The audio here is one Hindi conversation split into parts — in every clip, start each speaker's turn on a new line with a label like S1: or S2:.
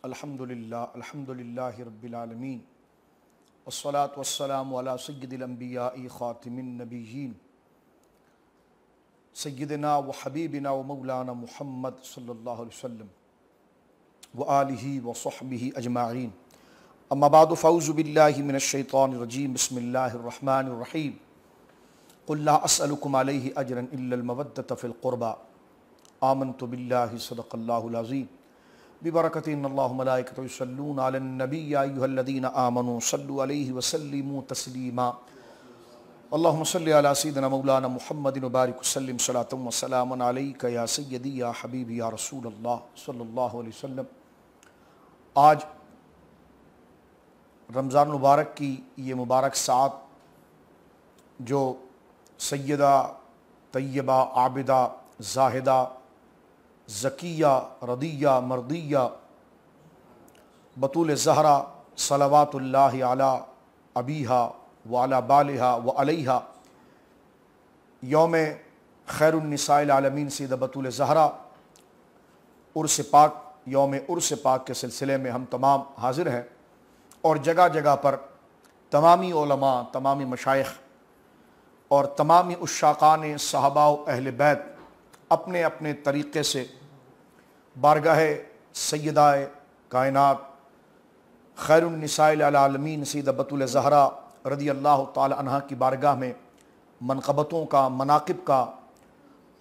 S1: अल्हम्दुलिल्लाहि रब्बिल आलमीन वस्सलातु वस्सलामु अला सय्यिदिल अंबिया'i खातिमिन नबिय्यीन सय्यिदिना व हबीबिना व मौलाना मुहम्मद सल्लल्लाहु अलैहि वसल्लम व आलिहि व सहबिहि अजमाईन। अम्मा बादु फ़ऊज़ु बिल्लाहि मिनश शैतानिर रजीम। बिस्मिल्लाहिर रहमानिर रहीम। क़ुल ला अस्अलुकुम अलैहि अजरन इल्लल मवद्दत फ़िल क़ुरबा आमन्तु बिल्लाहि सदक़ल्लाहुल अज़ीम। बिबरकति इन्नल्लाह व मलाइकतहु युसल्लूना अलन नबी या अय्युहल्लज़ीना आमनू सल्लु अलैहि व सल्लिमू तस्लीमा। अल्लाहुम्मा सल्लि अला सय्यिदिना मौलाना मुहम्मदिन व बारिक वसल्लिम सलातन व सलामन अलैका या सय्यदी या हबीबी या रसूलल्लाह सल्लल्लाहु अलैहि वसल्लम। आज रमज़ान मुबारक की ये मुबारक सात जो सय्यदा तय्यबा आबिदा ज़ाहिदा ज़किया रदिया मर्दिया बतूल ज़हरा सलवातुल्लाहि अला अबीहा व अला बालिहा व अलैहा यौम खैरुन्निसाइल आलमीन सैयदा बतूल ज़हरा उर्स पाक यौम उर्स पाक के सिलसिले में हम तमाम हाजिर हैं और जगह जगह पर तमामी उलमा तमामी मशाइख और तमामी उश्शाकान सहाबा व अहले बैत अपने अपने तरीक़े से बारगाह सय्यदाए कायनात खैरुन्निसाइल आलमीन सैयदा बतूल ज़हरा रदियल्लाहु ताला अन्हा की बारगाह में मनक़बतों का मनाक़िब का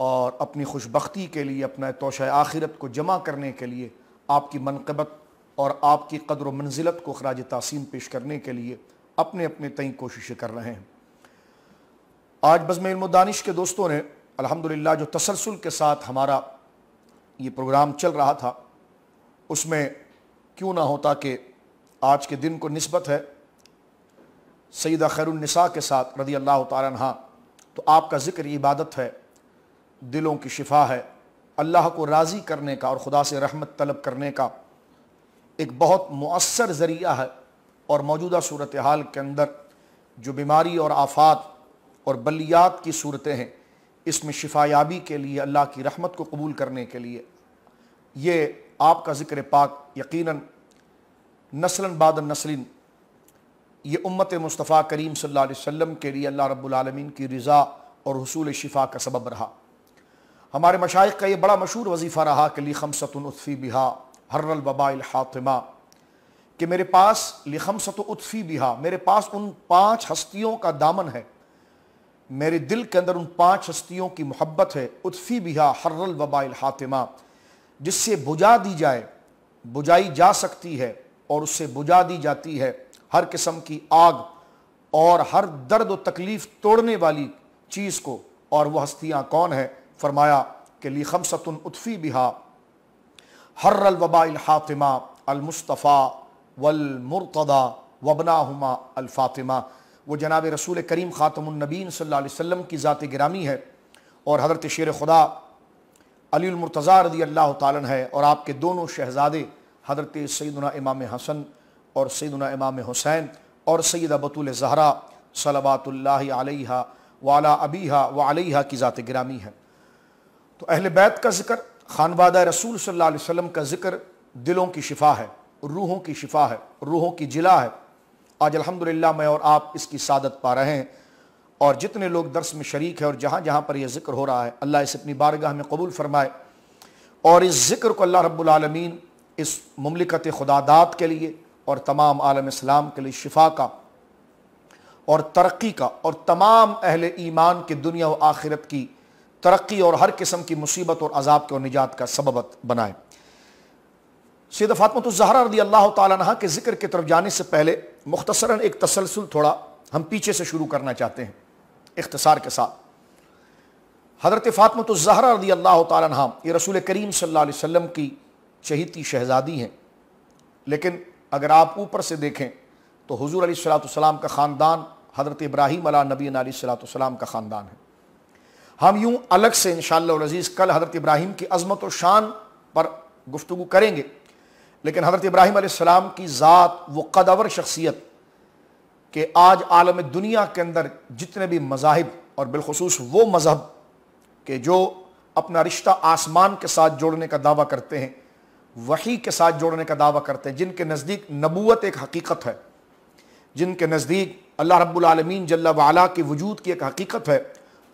S1: और अपनी खुशबख्ती के लिए अपना तोशा आखिरत को जमा करने के लिए आपकी मनक़बत और आपकी क़द्र व मंजिलत को ख़राज तासीम पेश करने के लिए अपने अपने तय कोशिशें कर रहे हैं। आज बज़्म इल्म व दानिश के दोस्तों ने अल्हम्दुलिल्लाह जो तसलसल के साथ हमारा ये प्रोग्राम चल रहा था उसमें क्यों ना होता कि आज के दिन को निस्बत है सय्यदा खैरुन्निसा के साथ रदियल्लाहु ताला अन्हा। तो आपका ज़िक्र इबादत है, दिलों की शिफा है, अल्लाह को राज़ी करने का और ख़ुदा से रहमत तलब करने का एक बहुत मुअस्सर ज़रिया है। और मौजूदा सूरत हाल के अंदर जो बीमारी और आफ़ात और बलियात की सूरतें हैं इसमें शिफायाबी के लिए अल्लाह की रहमत को कबूल करने के लिए ये आपका ज़िक्र पाक यकीनन नस्लन बाद नस्लिन ये उम्मत मुस्तफ़ा करीम सल्लल्लाहु अलैहि वसल्लम के लिए अल्लाह रब्बुल आलमीन की रिज़ा और हुसूल शिफा का सबब रहा। हमारे मशाइख़ का ये बड़ा मशहूर वजीफ़ा रहा कि ली खमसतुन उतफ़ी बिहा हर्रल वबाइल हातिमा, कि मेरे पास ली खमसतुन उतफ़ी बिहा, मेरे पास उन 5 हस्तियों का दामन है, मेरे दिल के अंदर उन 5 हस्तियों की मोहब्बत है। उतफ़ी बिहा हर्रल वबाइल हातिमा, जिससे बुझा दी जाए, बुझाई जा सकती है और उससे बुझा दी जाती है हर किस्म की आग और हर दर्द व तकलीफ़ तोड़ने वाली चीज़ को। और वह हस्तियाँ कौन है? फरमाया कि ली खमसतुन उतफ़ी बिहा हर्रल वबाइल हातिमा अल मुस्तफ़ा वल मुर्तदा वबनाहुमा अल फ़ातिमा। वो जनाब रसूल करीम ख़ातमुन नबीन सल्लल्लाहु अलैहि वसल्लम की ज़ात गिरामी है और हज़रत शेर खुदा अली मुर्तज़ा रज़ियल्लाहु ताला अन्हु है और आपके दोनों शहज़ादे हज़रत सय्यदना इमाम हसन और सय्यदना इमाम हुसैन और सय्यदा बतूल ज़हरा सलवातुल्लाहि अलैहा व अला अबीहा व अलैहा की ज़ात गिरामी है। तो अहले बैत का ज़िक्र, खानवादा रसूल सल्लल्लाहु अलैहि वसल्लम का ज़िक्र दिलों की शिफा है, रूहों की शिफा है, रूहों की जिला है। आज अल्हम्दुलिल्लाह मैं और आप इसकी सादत पा रहे हैं और जितने लोग दर्स में शरीक है और जहाँ जहाँ पर यह ज़िक्र हो रहा है अल्लाह इसे अपनी बारगाह में कबूल फरमाए और इस ज़िक्र को अल्लाह रब्बुल आलमीन इस मुमलिकत खुदादात के लिए और तमाम आलम इस्लाम के लिए शिफा का और तरक्की का और तमाम अहले ईमान के दुनिया व आखिरत की तरक्की और हर किस्म की मुसीबत और अजाब के और निजात का सबब बनाए। सैयदा फ़ातिमा ज़हरा रज़ियल्लाहु ताला अन्हा के ज़िक्र की तरफ जाने से पहले मुख्तसरन एक तसलसल थोड़ा हम पीछे से शुरू करना चाहते हैं इख्तिसार के साथ। हज़रत फ़ातिमा ज़हरा रज़ियल्लाहु ताला अन्हा ये रसूल करीम सल्लल्लाहु अलैहि वसल्लम की चहीती शहज़ादी हैं, लेकिन अगर आप ऊपर से देखें तो हुज़ूर अलैहिस्सलाम का ख़ानदान हज़रत इब्राहीम अला नबीना अलैहिस्सलाम का ख़ानदान है। हम यूँ अलग से इंशाअल्लाह अज़ीज़ कल हज़रत इब्राहीम की अज़मत और शान पर गुफ्तगू करेंगे, लेकिन हज़रत इब्राहीम अलैहिस्सलाम की ज़ात वो कदवर शख्सियत कि आज आलम दुनिया के अंदर जितने भी मज़ाहिब और बिलखुसूस वो मज़हब के जो अपना रिश्ता आसमान के साथ जोड़ने का दावा करते हैं वही के साथ जोड़ने का दावा करते हैं, जिनके नज़दीक नबूवत एक हकीकत है, जिनके नज़दीक अल्लाह रब्बुल आलमीन जल्ला वाला के वजूद की एक हकीकत है,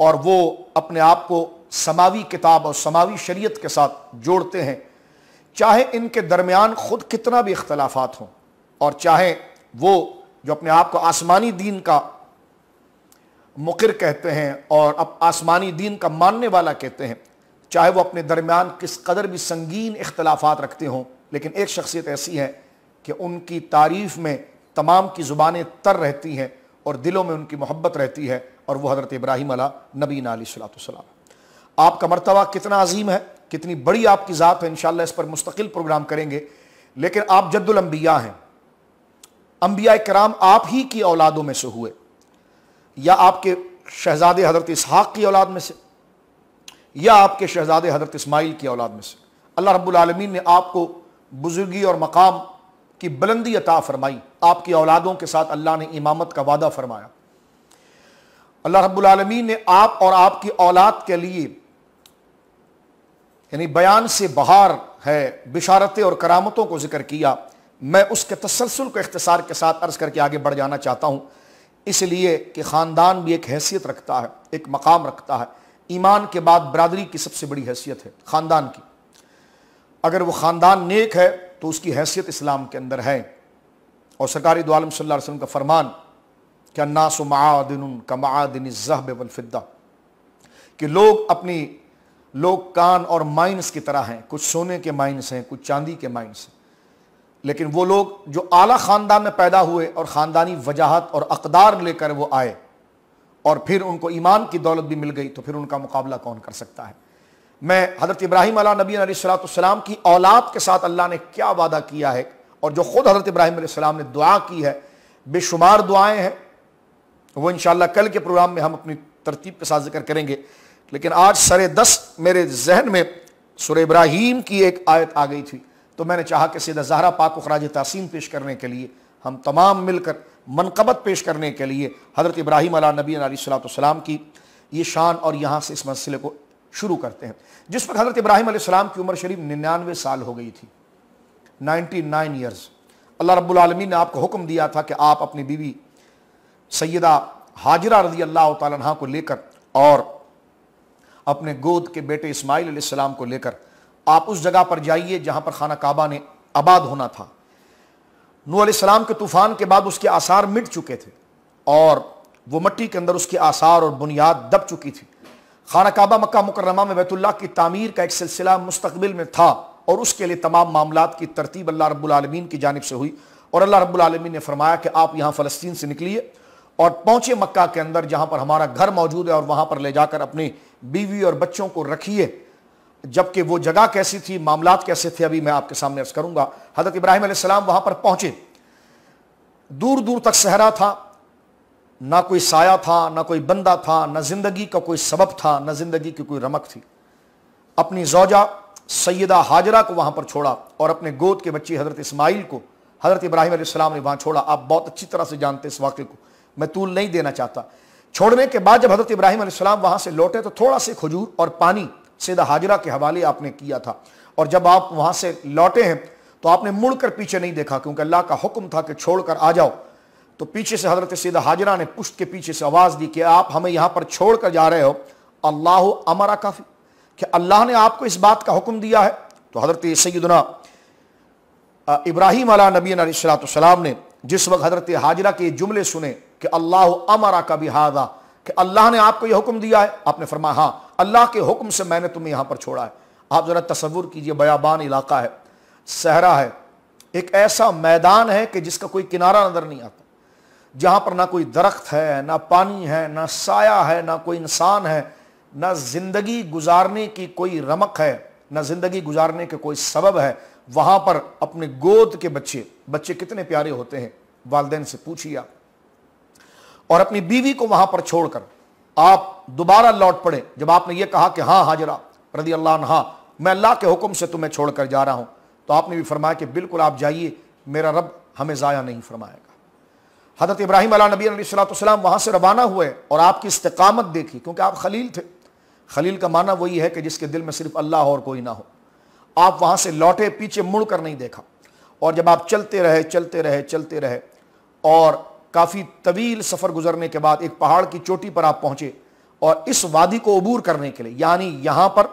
S1: और वो अपने आप को समावी किताब और समावी शरीयत के साथ जोड़ते हैं, चाहे इनके दरमियान ख़ुद कितना भी इख्तलाफात हों, और चाहे वो जो अपने आप को आसमानी दीन का मुक़िर कहते हैं और अब आसमानी दीन का मानने वाला कहते हैं, चाहे वो अपने दरमियान किस कदर भी संगीन इख्तलाफात रखते हों, लेकिन एक शख्सियत ऐसी है कि उनकी तारीफ़ में तमाम की ज़ुबानें तर रहती हैं और दिलों में उनकी मोहब्बत रहती है, और वह हज़रत इब्राहीम अला नबीना अलैहिस्सलाम। आपका मर्तबा कितना अजीम है, कितनी बड़ी आपकी ज़ात है, इंशाअल्लाह इस पर मुस्तकिल प्रोग्राम करेंगे। लेकिन आप जद्दुल अंबिया हैं, अंबिया किराम आप ही की औलादों में से हुए, या आपके शहज़ादे हज़रत इसहाक़ की औलाद में से, या आपके शहज़ादे हज़रत इस्माइल की औलाद में से। अल्लाह रब्बुल आलमीन ने आपको बुजुर्गी और मकाम की बुलंदी अता फरमाई, आपकी औलादों के साथ अल्लाह ने इमामत का वादा फरमाया। अल्लाह रब्बुल आलमीन ने आप और आपकी औलाद के लिए, यानी बयान से बाहर है, बिशारतें और करामतों को जिक्र किया। मैं उसके तसलसल को इख्तिसार के साथ अर्ज़ करके आगे बढ़ जाना चाहता हूँ, इसलिए कि ख़ानदान भी एक हैसियत रखता है, एक मकाम रखता है। ईमान के बाद बरादरी की सबसे बड़ी हैसियत है ख़ानदान की। अगर वो ख़ानदान नेक है तो उसकी हैसियत इस्लाम के अंदर है। और सरकार दो आलम सल्लल्लाहु अलैहि वसल्लम का फरमान कि अन्नासु मआदिनुन कमआदिनि ज़हब वल फ़िद्दा, कि लोग कान और माइंस की तरह हैं, कुछ सोने के माइंस हैं, कुछ चांदी के माइंस हैं, लेकिन वो लोग जो आला ख़ानदान में पैदा हुए और ख़ानदानी वजाहत और अक़दार लेकर वो आए और फिर उनको ईमान की दौलत भी मिल गई, तो फिर उनका मुकाबला कौन कर सकता है। मैं हज़रत इब्राहीम अला नबी अलैहिस्सलाम की औलाद के साथ अल्लाह ने क्या वादा किया है, और जो ख़ुद हज़रत इब्राहीम अलैहिस्सलाम ने दुआ की है, बेशुमार दुआएँ हैं, वो इंशाअल्लाह कल के प्रोग्राम में हम अपनी तरतीब के साथ जिक्र करेंगे। लेकिन आज सरे 10 मेरे जहन में सूरह इब्राहीम की एक आयत आ गई थी, तो मैंने चाहा कि सैयदा ज़हरा पाक को ख़राज तासीम पेश करने के लिए, हम तमाम मिलकर मनक़बत पेश करने के लिए हज़रत इब्राहीम अला नबी अलैहिस्सलाम की ये शान और यहाँ से इस मसले को शुरू करते हैं। जिस पर हज़रत इब्राहीम अलैहिस्सलाम की उम्र शरीफ 99 साल हो गई थी, 99 ईयर्स। अल्लाह रब्बुल आलमीन ने आपको हुक्म दिया था कि आप अपनी बीवी सैयदा हाजरा रज़ी अल्लाह तआला अन्हा को लेकर और अपने गोद के बेटे इस्माइल अलैहिस्सलाम को लेकर आप उस जगह पर जाइए जहाँ पर खाना काबा ने आबाद होना था। नूह अलैहिस्सलाम के तूफ़ान के बाद उसके आसार मिट चुके थे और वो मिट्टी के अंदर उसके आसार और बुनियाद दब चुकी थी। खाना काबा मक्का मुकर्रमा में बैतुल्लाह की तामीर का एक सिलसिला मुस्तकबिल में था और उसके लिए तमाम मामलात की तरतीब अल्लाह रब्बुल आलमीन की जानिब से हुई, और अल्लाह रब्बुल आलमीन ने फरमाया कि आप यहाँ फ़लस्तीन से निकलिए और पहुँचे मक्का के अंदर जहाँ पर हमारा घर मौजूद है, और वहाँ पर ले जाकर अपनी बीवी और बच्चों को रखिए। जबकि वो जगह कैसी थी, मामलात कैसे थे, अभी मैं आपके सामने अर्ज़ करूँगा। हज़रत इब्राहीम अलैहिस्सलाम वहाँ पर पहुँचे, दूर दूर तक सहरा था, ना कोई साया था, ना कोई बंदा था, ना ज़िंदगी का कोई सबब था, ना ज़िंदगी की कोई रमक थी। अपनी ज़ौजा सैयदा हाजरा को वहाँ पर छोड़ा और अपने गोद के बच्चे हज़रत इस्माइल को हज़रत इब्राहीम अलैहिस्सलाम ने वहाँ छोड़ा। आप बहुत अच्छी तरह से जानते इस वाक़े को, मैं तूल नहीं देना चाहता। छोड़ने के बाद जब हज़रत इब्राहीम अलैहिस्सलाम वहाँ से लौटे तो थोड़ा से खजूर और पानी सैयदा हाजरा के हवाले आपने किया था, और जब आप वहाँ से लौटे हैं तो आपने मुड़कर पीछे नहीं देखा, क्योंकि अल्लाह का हुक्म था कि छोड़कर आ जाओ। तो पीछे से हज़रत सैयदा हाजरा ने पुश्त के पीछे से आवाज़ दी कि आप हमें यहाँ पर छोड़ कर जा रहे हो, अल्लाह अमरा काफ़ी, कि अल्लाह ने आपको इस बात का हुक्म दिया है। तो हज़रत सैयदना इब्राहीम अला नबी अलैहिस्सलाम ने जिस वक्त हज़रत हाजरा के जुमले सुने कि अल्लाह अमरा का बिहादा, कि अल्लाह ने आपको यह हुक्म दिया है, आपने फरमाया हाँ, अल्लाह के हुक्म से मैंने तुम्हें यहाँ पर छोड़ा है। आप ज़रा तसव्वुर कीजिए, बयाबान इलाका है, सहरा है, एक ऐसा मैदान है कि जिसका कोई किनारा नज़र नहीं आता, जहाँ पर ना कोई दरख्त है, ना पानी है, ना साया है, ना कोई इंसान है, ना ज़िंदगी गुजारने की कोई रमक है, ना ज़िंदगी गुजारने के कोई सबब है। वहाँ पर अपने गोद के बच्चे कितने प्यारे होते हैं, वालिदैन से पूछिए आप। और अपनी बीवी को वहाँ पर छोड़कर आप दोबारा लौट पड़े। जब आपने ये कहा कि हाँ हाजरा रज़ी अल्लाह अन्हा, मैं अल्लाह के हुक्म से तुम्हें छोड़कर जा रहा हूँ, तो आपने भी फरमाया कि बिल्कुल आप जाइए, मेरा रब हमें ज़ाया नहीं फरमाएगा। हज़रत इब्राहीम अला नबी अलैहिस्सलाम वहाँ से रवाना हुए और आपकी इस्तिकामत देखी, क्योंकि आप खलील थे। खलील का माना वही है कि जिसके दिल में सिर्फ अल्लाह और कोई ना हो। आप वहां से लौटे, पीछे मुड़ कर नहीं देखा। और जब आप चलते रहे चलते रहे चलते रहे और काफ़ी तवील सफ़र गुजरने के बाद एक पहाड़ की चोटी पर आप पहुंचे और इस वादी को अबूर करने के लिए, यानी यहां पर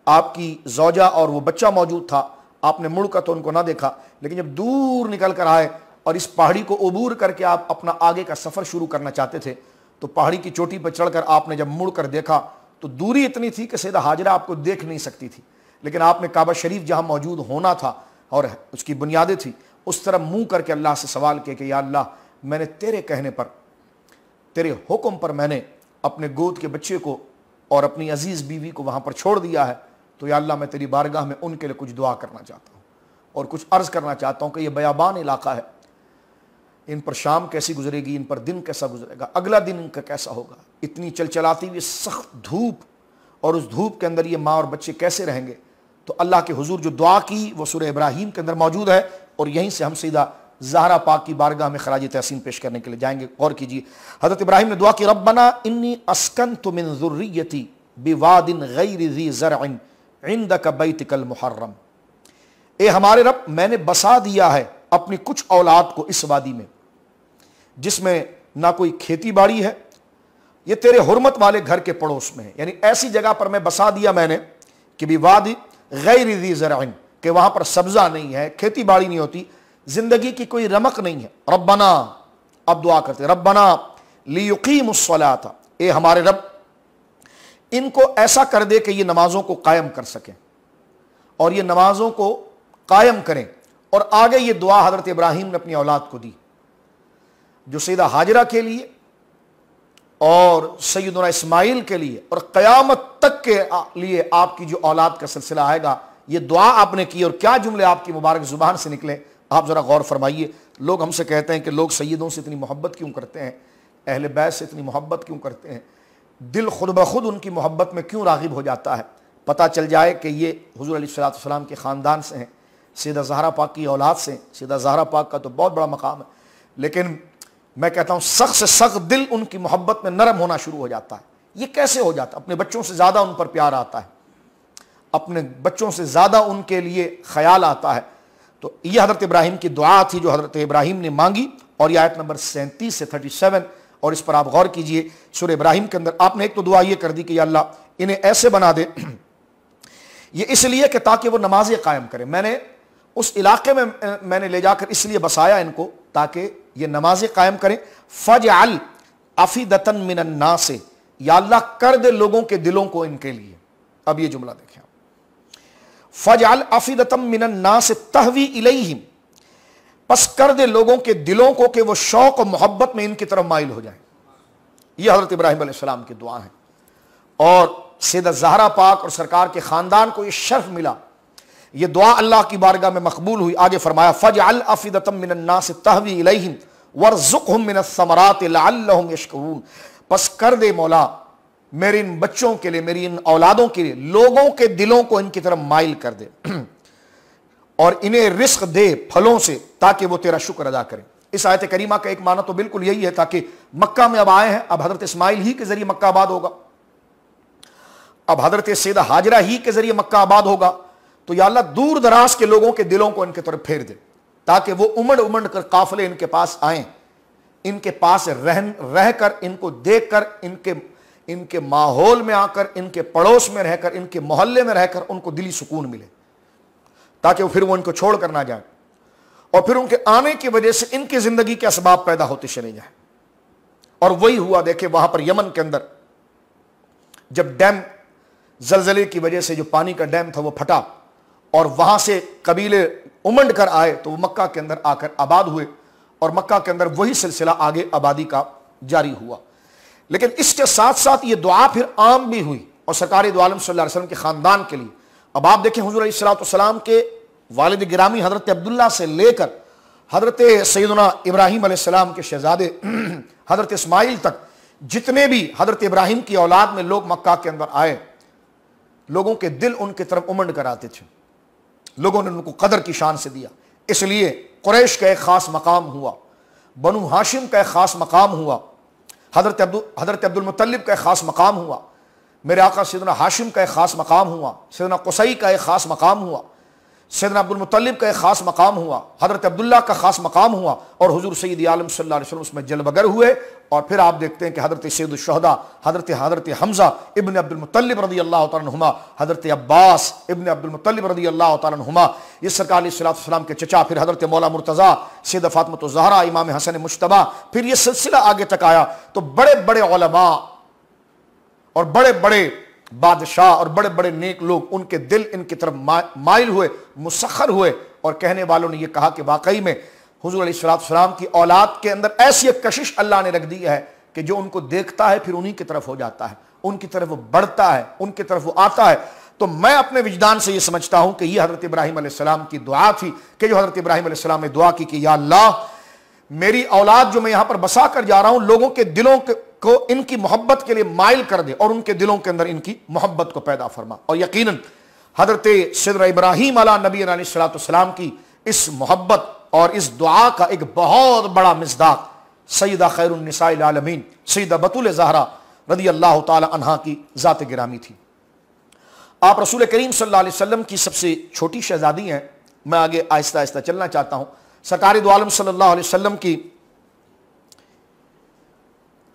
S1: आपकी ज़ौजा और वो बच्चा मौजूद था, आपने मुड़कर तो उनको ना देखा, लेकिन जब दूर निकल कर आए और इस पहाड़ी को अबूर करके आप अपना आगे का सफ़र शुरू करना चाहते थे, तो पहाड़ी की चोटी पर चढ़कर आपने जब मुड़कर देखा तो दूरी इतनी थी कि सैयदा हाजरा आपको देख नहीं सकती थी, लेकिन आपने काबा शरीफ जहां मौजूद होना था और उसकी बुनियादें थी, उस तरफ मुंह करके अल्लाह से सवाल किया कि या अल्लाह, मैंने तेरे कहने पर, तेरे हुक्म पर मैंने अपने गोद के बच्चे को और अपनी अजीज़ बीवी को वहाँ पर छोड़ दिया है, तो या अल्लाह मैं तेरी बारगाह में उनके लिए कुछ दुआ करना चाहता हूँ और कुछ अर्ज़ करना चाहता हूँ कि ये बयाबान इलाका है, इन पर शाम कैसी गुजरेगी, इन पर दिन कैसा गुजरेगा, अगला दिन इनका कैसा होगा, इतनी चलचलाती हुई सख्त धूप, और उस धूप के अंदर ये माँ और बच्चे कैसे रहेंगे। तो अल्लाह के हुजूर जो दुआ की वो सूरह इब्राहीम के अंदर मौजूद है, और यहीं से हम सीधा ज़हरा पाक की बारगाह में खराज तहसीन पेश करने के लिए जाएंगे। गौर कीजिए, हज़रत इब्राहीम ने दुआ की, रब्बना इन्नी अस्कनतु मिन ज़ुर्रियती बिवादिन गैरि ज़ी ज़रअन इंदक बैतिकल मुहर्रम। ए हमारे रब, मैंने बसा दिया है अपनी कुछ औलाद को इस वादी में जिसमें ना कोई खेती बाड़ी है, ये तेरे हुर्मत वाले घर के पड़ोस में है, यानी ऐसी जगह पर मैं बसा दिया मैंने कि बिवादी गैरि ज़ी ज़रअन, कि वहां पर सब्जा नहीं है, खेती बाड़ी नहीं होती, जिंदगी की कोई रमक नहीं है। रब्बना, अब दुआ करते, रब्बना लियुकीमुस्सलाता, ए हमारे रब, इनको ऐसा कर दे कि ये नमाजों को कायम कर सकें और ये नमाजों को कायम करें। और आगे ये दुआ हजरत इब्राहीम ने अपनी औलाद को दी, जो सैयदा हाजरा के लिए और सैयदना इस्माइल के लिए और क़यामत तक के लिए आपकी जो औलाद का सिलसिला आएगा, ये दुआ आपने की। और क्या जुमले आपकी मुबारक ज़ुबान से निकले, आप ज़रा गौर फरमाइए। लोग हमसे कहते हैं कि लोग सैयदों से इतनी मोहब्बत क्यों करते हैं, अहले बैत से इतनी मोहब्बत क्यों करते हैं, दिल खुद ब खुद उनकी मोहब्बत में क्यों राग़िब हो जाता है। पता चल जाए कि ये हुज़ूर अलैहिस्सलाम के ख़ानदान से हैं, सैयदा ज़हरा पाक की औलाद से। सैयदा ज़हरा पाक का तो बहुत बड़ा मकाम है, लेकिन मैं कहता हूँ सख्त से सख्त दिल उनकी मोहब्बत में नरम होना शुरू हो जाता है। ये कैसे हो जाता है? अपने बच्चों से ज़्यादा उन पर प्यार आता है, अपने बच्चों से ज़्यादा उनके लिए ख्याल आता है। तो ये हज़रत इब्राहीम की दुआ थी जो हज़रत इब्राहीम ने मांगी, और ये आयत नंबर 37 से 37, और इस पर आप गौर कीजिए। सूरह इब्राहीम के अंदर आपने एक तो दुआ ये कर दी कि या अल्लाह इन्हें ऐसे बना दे, ये इसलिए कि ताकि वो नमाजें कायम करें। मैंने उस इलाके में मैंने ले जाकर इसलिए बसाया इनको ताकि ये नमाजें कायम करें। फजअल अफीदतन मिनन नास, या अल्लाह कर दे लोगों के दिलों को इनके लिए। अब ये जुमला देखें, फजअल अफीदतन मिनन नास तहवी इलैहिम, बस कर दे लोगों के दिलों को कि वो शौक और मोहब्बत में इनकी तरफ माइल हो जाए। ये हज़रत इब्राहीम अलैहिस्सलाम की दुआ है, और सैयदा ज़हरा पाक और सरकार के ख़ानदान को ये शर्फ मिला। ये दुआ अल्लाह की बारगाह में मकबूल हुई। आगे फरमाया, फजअल अफीदतम मिनन नास तहवी इलैहिम वर्ज़ुक़हुम मिनस समरात लअल्लहुम यशकुरून, बस कर दे मौला मेरे इन बच्चों के लिए, मेरी इन औलादों के लिए, लोगों के दिलों को इनकी तरफ माइल कर दे और इन्हें रिस्क दे फलों से, ताकि वो तेरा शुक्र अदा करें। इस आयत करीमा का एक माना तो बिल्कुल यही है, ताकि मक्का में अब आए हैं, अब हजरत इस्माइल ही के जरिए मक्का आबाद होगा, अब हजरत सैयदा हाजरा ही के जरिए मक्का आबाद होगा। तो या अल्लाह दूर दराज के लोगों के दिलों को इनके तरफ फेर दे, ताकि वो उमड़ उमड़ कर काफिले इनके पास आए, इनके पास रहकर, इनको देखकर, इनके माहौल में आकर, इनके पड़ोस में रहकर, इनके मोहल्ले में रहकर उनको दिली सुकून मिले, ताकि फिर वो इनको छोड़ कर ना जाए, और फिर उनके आने की वजह से इनकी जिंदगी के असबाब पैदा होते चले जाए। और वही हुआ। देखे वहां पर यमन के अंदर जब डैम जलजले की वजह से जो पानी का डैम था वो फटा और वहां से कबीले उमड़ कर आए, तो वो मक्का के अंदर आकर आबाद हुए, और मक्का के अंदर वही सिलसिला आगे आबादी का जारी हुआ। लेकिन इसके साथ साथ ये दुआ फिर आम भी हुई, और सरकार दो आलम सल्लल्लाहु अलैहि वसल्लम के खानदान के लिए। अब आप देखें, हुजूर अलैहिस्सलाम के वालिद गिरामी हजरत अब्दुल्ला से लेकर हजरत सैयदना इब्राहीम अलैहिस्सलाम के शहजादे हजरत इस्माइल तक जितने भी हजरत इब्राहीम की औलाद में लोग मक्का के अंदर आए, लोगों के दिल उनकी तरफ उमड़ कर आते थे, लोगों ने उनको कदर की शान से दिया। इसलिए कुरैश का एक खास मकाम हुआ, बनु हाशिम का एक खास मकाम हुआ, हजरत अब्दुल मुत्तलिब का एक खास मकाम हुआ। मेरे आका सैयदना हाशिम का एक ख़ास मकाम हुआ, सैयदना कुसई का एक ख़ास मकाम हुआ, सैयदना अब्दुल मुत्तलिब का एक ख़ास मकाम हुआ, हज़रत अब्दुल्ला का ख़ास मकाम हुआ और हुज़ूर सैयद आलम सल्लल्लाहु अलैहि वसल्लम उसमें जलवगर हुए। और फिर आप देखते हैं कि हज़रत सैयद शुहदा हज़रत हम्ज़ा इब्न अब्दुल मुत्तलिब रज़ी अल्लाह तआला अन्हुमा, हज़रत अब्बास इब्न अब्दुल मुत्तलिब रज़ी अल्लाह तआला अन्हुमा, ये सरकार अलैहिस्सलाम के चचा, फिर हज़रत मौला मुर्तज़ा, सैयदा फ़ातिमा ज़हरा, इमाम हसन मुज्तबा, फिर ये सिलसिला आगे तक आया। तो बड़े बड़े उलमा और बड़े बड़े बादशाह और बड़े बड़े नेक लोग, उनके दिल इनकी तरफ माइल हुए, मुसख्खर हुए और कहने वालों ने यह कहा कि वाकई में हुज़ूर अलैहिस्सलाम की औलाद के अंदर ऐसी एक कशिश अल्लाह ने रख दी है कि जो उनको देखता है फिर उन्हीं की तरफ हो जाता है, उनकी तरफ वो बढ़ता है, उनकी तरफ वो आता है। तो मैं अपने विजदान से ये समझता हूं कि यह हज़रत इब्राहीम अलैहिस्सलाम की दुआ थी कि जो हज़रत इब्राहीम अलैहिस्सलाम ने दुआ की कि या अल्लाह, मेरी औलाद जो मैं यहां पर बसा कर जा रहा हूं, लोगों के दिलों को इनकी मोहब्बत के लिए माइल कर दे और उनके दिलों के अंदर इनकी मोहब्बत को पैदा फरमा। और यकीनन हज़रत सैयदना इब्राहीम अला नबी अलैहिस्सलाम की इस मोहब्बत और इस दुआ का एक बहुत बड़ा मिस्दाक सैयदा खैरुन निसाइल आलमीन सैयदा बतूल ज़हरा रज़ी अल्लाह तआला अन्हा की ज़ात गिरामी थी। आप रसूल करीम सल्लल्लाहु अलैहि वसल्लम की सबसे छोटी शहजादी हैं। मैं आगे आहिस्ता आहिस्ता चलना चाहता हूं। सरकार दो आलम सल्लल्लाहु अलैहि वसल्लम की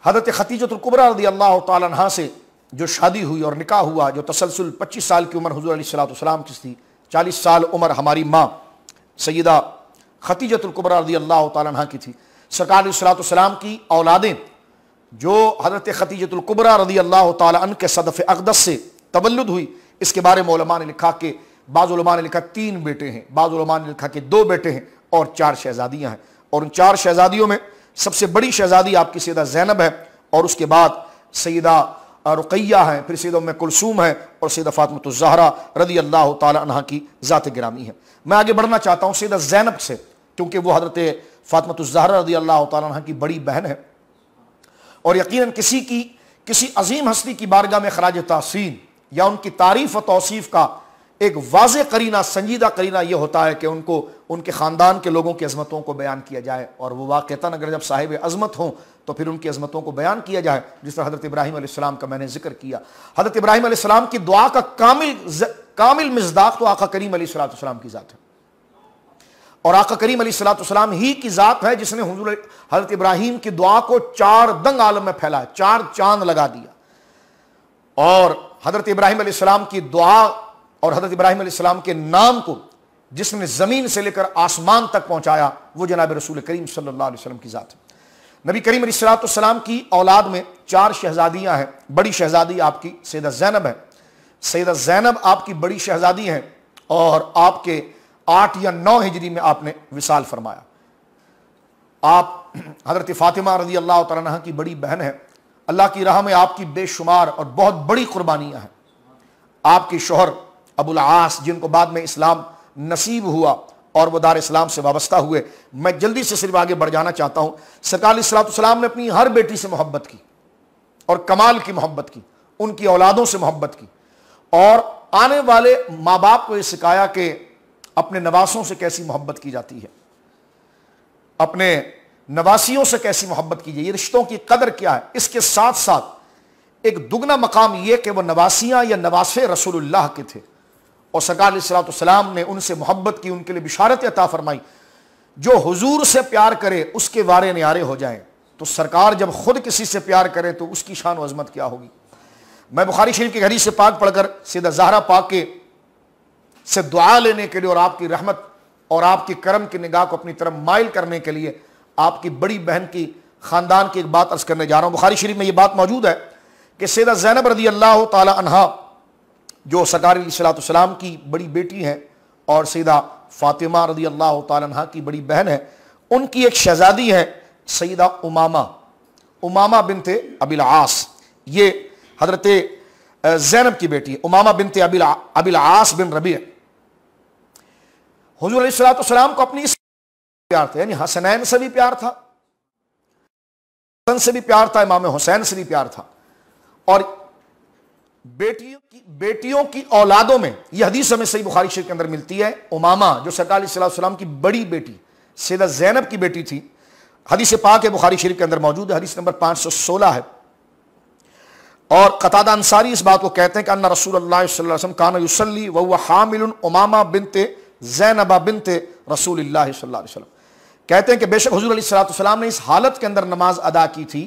S1: हज़रत खतीजतुल कुबरा रज़ी अल्लाह तआला अन्हा से जो शादी हुई और निकाह हुआ, जो तसलसल 25 साल की उम्र हुज़ूर अलैहिस्सलाम की थी, 40 साल उम्र हमारी माँ सैयदा खतीजतुल कुबरा रज़ी अल्लाह तआला अन्हा की थी। सरकार अलैहिस्सलाम की औलादें जो हज़रत खतीजतुल कुबरा रज़ी अल्लाह तआला अन्हा के सदफ़ अक़दस से तवल्लुद हुई, इसके बारे में उलमा ने लिखा कि बाज़ उलमा ने लिखा 3 बेटे हैं, बाज़ उलमा ने लिखा कि 2 बेटे हैं और 4 शहजादियाँ हैं। और उन 4 शहजादियों में सबसे बड़ी शहजादी आपकी सैयदा ज़ैनब है और उसके बाद सैयदा रुक़ैया हैं, फिर सैयदा उम्मे कुलसूम है और सैयदा फ़ातिमा ज़हरा रज़ी अल्लाह तआला अन्हा की ज़ात गिरामी है। मैं आगे बढ़ना चाहता हूँ सैयदा ज़ैनब से, क्योंकि वो हज़रत फ़ातिमा ज़हरा रज़ी अल्लाह तआला अन्हा की बड़ी बहन है और यकीनन किसी अजीम हस्ती की बारगाह में खराज तहसीन या उनकी तारीफ़ और तौसीफ़ का एक वाज़े करीना, संजीदा करीना यह होता है कि उनको उनके ख़ानदान के लोगों की अज़मतों को बयान किया जाए और वो वाक़तन अगर जब साहिब अज़मत हों तो फिर उनकी अज़मतों को बयान किया जाए। जिस तरह हज़रत इब्राहीम अलैहिस्सलाम का मैंने जिक्र किया, हज़रत इब्राहीम अलैहिस्सलाम की दुआ का कामिल मिज़दाक़ तो आका करीम अलैहिस्सलाम की ज़ात है और आका करीम अलैहिस्सलाम ही की ज़ात है जिसने हुज़ूर हज़रत इब्राहीम की दुआ को 4 दंग आलम में फैलाया, 4 चांद लगा दिया। और हज़रत इब्राहीम अलैहिस्सलाम की दुआ और हज़रत इब्राहीम अलैहिस्सलाम के नाम को जिसने ज़मीन से लेकर आसमान तक पहुंचाया वो जनाब रसूल करीम सल्लल्लाहु अलैहि वसल्लम की ज़ात है। नबी करीम अलैहिस्सलाम की औलाद में 4 शहजादियां हैं। बड़ी शहजादी आपकी सैयदा ज़ैनब है। सैयदा ज़ैनब आपकी बड़ी शहजादी हैं और आपके 8 या 9 हिजरी में आपने विसाल फरमाया। आप हज़रत फ़ातिमा रज़ी अल्लाह तआला अन्हा की बड़ी बहन है। अल्लाह की राह में आपकी बेशुमार और बहुत बड़ी कुर्बानियाँ हैं। आपके शौहर अबुल आस, जिनको बाद में इस्लाम नसीब हुआ और वो दार इस्लाम से वाबस्ता हुए। मैं जल्दी से सिर्फ आगे बढ़ जाना चाहता हूँ। सरकार अलैहिस्सलाम ने अपनी हर बेटी से मोहब्बत की और कमाल की मोहब्बत की, उनकी औलादों से मोहब्बत की और आने वाले माँ बाप को ये सिखाया कि अपने नवासों से कैसी मोहब्बत की जाती है, अपने नवासियों से कैसी मोहब्बत कीजिए, ये रिश्तों की कदर क्या है। इसके साथ साथ एक दुगना मकाम ये कि वह नवासियाँ या नवासे रसूलुल्लाह के थे और सरकार अलैहिस्सलाम ने उनसे मोहब्बत की, उनके लिए बिशारत अता फरमाई। जो हुजूर से प्यार करे उसके वारे न्यारे हो जाएं, तो सरकार जब खुद किसी से प्यार करे तो उसकी शान व अज़मत क्या होगी। मैं बुखारी शरीफ की हदीस से पाक पढ़कर सैयदा ज़हरा पाक के से दुआ लेने के लिए और आपकी रहमत और आपकी करम की निगाह को अपनी तरफ माइल करने के लिए आपकी बड़ी बहन की ख़ानदान की एक बात अर्ज़ करने जा रहा हूँ। बुखारी शरीफ में ये बात मौजूद है कि सैयदा ज़ैनब रज़ी अल्लाह तआला अन्हा जो सरकार अलैहिस्सलाम की बड़ी बेटी हैं और सैयदा फ़ातिमा रज़ी अल्लाह तआला अन्हा की बड़ी बहन है, उनकी एक शहज़ादी है सैयदा उमामा बिनते अबिल आस। ये हज़रत ज़ैनब की बेटी है, उमामा बिनते अबिल आस बिन रबी। हुज़ूर अलैहिस्सलाम को अपनी प्यार था, यानी हसनैन से भी प्यार था, हसन से भी प्यार था, इमाम हुसैन से भी प्यार था। और बेटियों की औलादों में यह हदीस हमें सही बुखारी शरीफ के अंदर मिलती है। उमामा जो सरकार अलैहिस्सलाम की बड़ी बेटी सैयदा ज़ैनब की बेटी थी, हदीस पाक है बुखारी शरीफ के अंदर मौजूद है, हदीस नंबर 516 है। और कतादा अंसारी इस बात को कहते हैं कि अन्ना रसूलुल्लाह सल्लल्लाहु अलैहि वसल्लम काना युसल्ली व हुवा हामिलुन उमामा बिनते ज़ैनबा बिनते रसूलिल्लाह सल्लल्लाहु अलैहि वसल्लम। कहते हैं कि बेशक हुजूर अलैहिस्सलाम ने इस हालत के अंदर नमाज अदा की थी,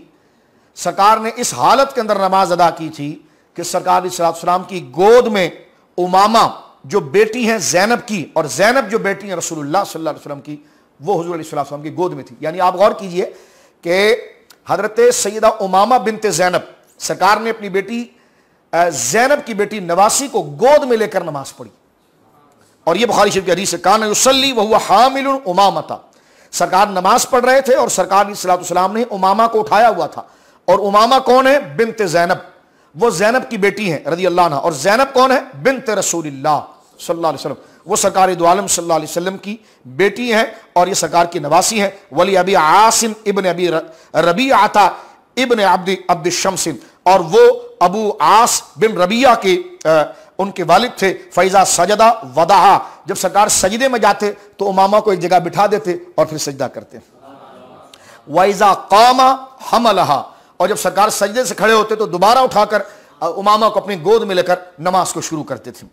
S1: सरकार ने इस हालत के अंदर नमाज अदा की थी कि सरकार अलैहिस्सलाम की गोद में उमामा जो बेटी हैं ज़ैनब की, और ज़ैनब जो बेटी हैं रसूलुल्लाह सल्लल्लाहु अलैहि वसल्लम की, वो हुजूर अलैहिस्सलाम की गोद में थी। यानी आप गौर कीजिए कि हजरत सैयदा उमामा बिनते ज़ैनब, सरकार ने अपनी बेटी ज़ैनब की बेटी नवासी को गोद में लेकर नमाज पढ़ी। और यह बुखारी शरीफ की हदीस है, कान युसल्ली व हुवा हामिलुन उमामता, सरकार नमाज पढ़ रहे थे और सरकार अलैहिस्सलाम ने उमामा को उठाया हुआ था। और उमामा कौन है? बिनते ज़ैनब, वो ज़ैनब की बेटी है रज़ी अल्लाह अन्हा। और ज़ैनब कौन है? बिनते रसूलिल्लाह सल्लल्लाहु अलैहि वसल्लम, वो सरकार दो आलम सल्लल्लाहु अलैहि वसल्लम की बेटी हैं और ये सरकार की नवासी हैं। वली अबी आसिम इब्न अबी रबीअता इब्न अब्द शम्सिन, और वो अबू आस बिन रबिया के उनके वालिद थे। फैज़ा सजदा वदाहा, जब सरकार सजदे में जाते तो उमामा को एक जगह बिठा देते और फिर सजदा करते। वैज़ा कामा हमलहा, और जब सरकार सजदे से खड़े होते तो दोबारा उठाकर उमामा को अपनी गोद में लेकर नमाज को शुरू करते थे।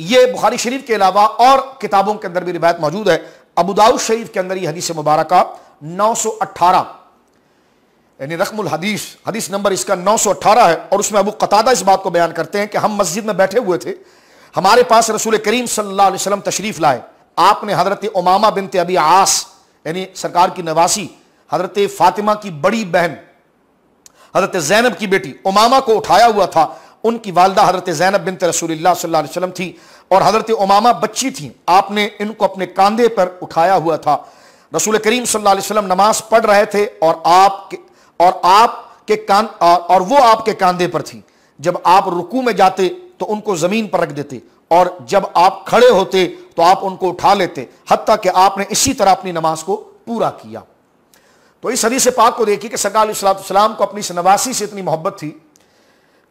S1: ये बुखारी शरीफ के अलावा और किताबों के अंदर भी रिवायत मौजूद है। अबू दाऊद शरीफ के अंदर ये हदीस मुबारका 918 यानी रकमुल हदीस, हदीस नंबर इसका 918 है। और उसमें अबू कतादा इस बात को बयान करते हैं कि हम मस्जिद में बैठे हुए थे, हमारे पास रसूल करीम सल्लल्लाहु अलैहि वसल्लम तशरीफ लाए। आपने हजरत उमामा बिनते अबी आस यानी सरकार की नवासी हजरत फातिमा की बड़ी बहन हजरत ज़ैनब की बेटी उमामा को उठाया हुआ था। उनकी वालदा हजरत ज़ैनब बिनते रसूलुल्लाह सल्लल्लाहु अलैहि वसल्लम थी और हजरत उमामा बच्ची थी। आपने इनको अपने कांधे पर उठाया हुआ था। रसूल करीम सल्लल्लाहु अलैहि वसल्लम नमाज पढ़ रहे थे और वो आपके कांधे पर थी। जब आप रुकू में जाते तो उनको जमीन पर रख देते और जब आप खड़े होते तो आप उनको उठा लेते, हत्ता कि आपने इसी तरह अपनी नमाज को पूरा किया। तो इस हदीस पाक को देखिए कि सरकार अलैहिस्सलाम को अपनी इस नवासी से इतनी मोहब्बत थी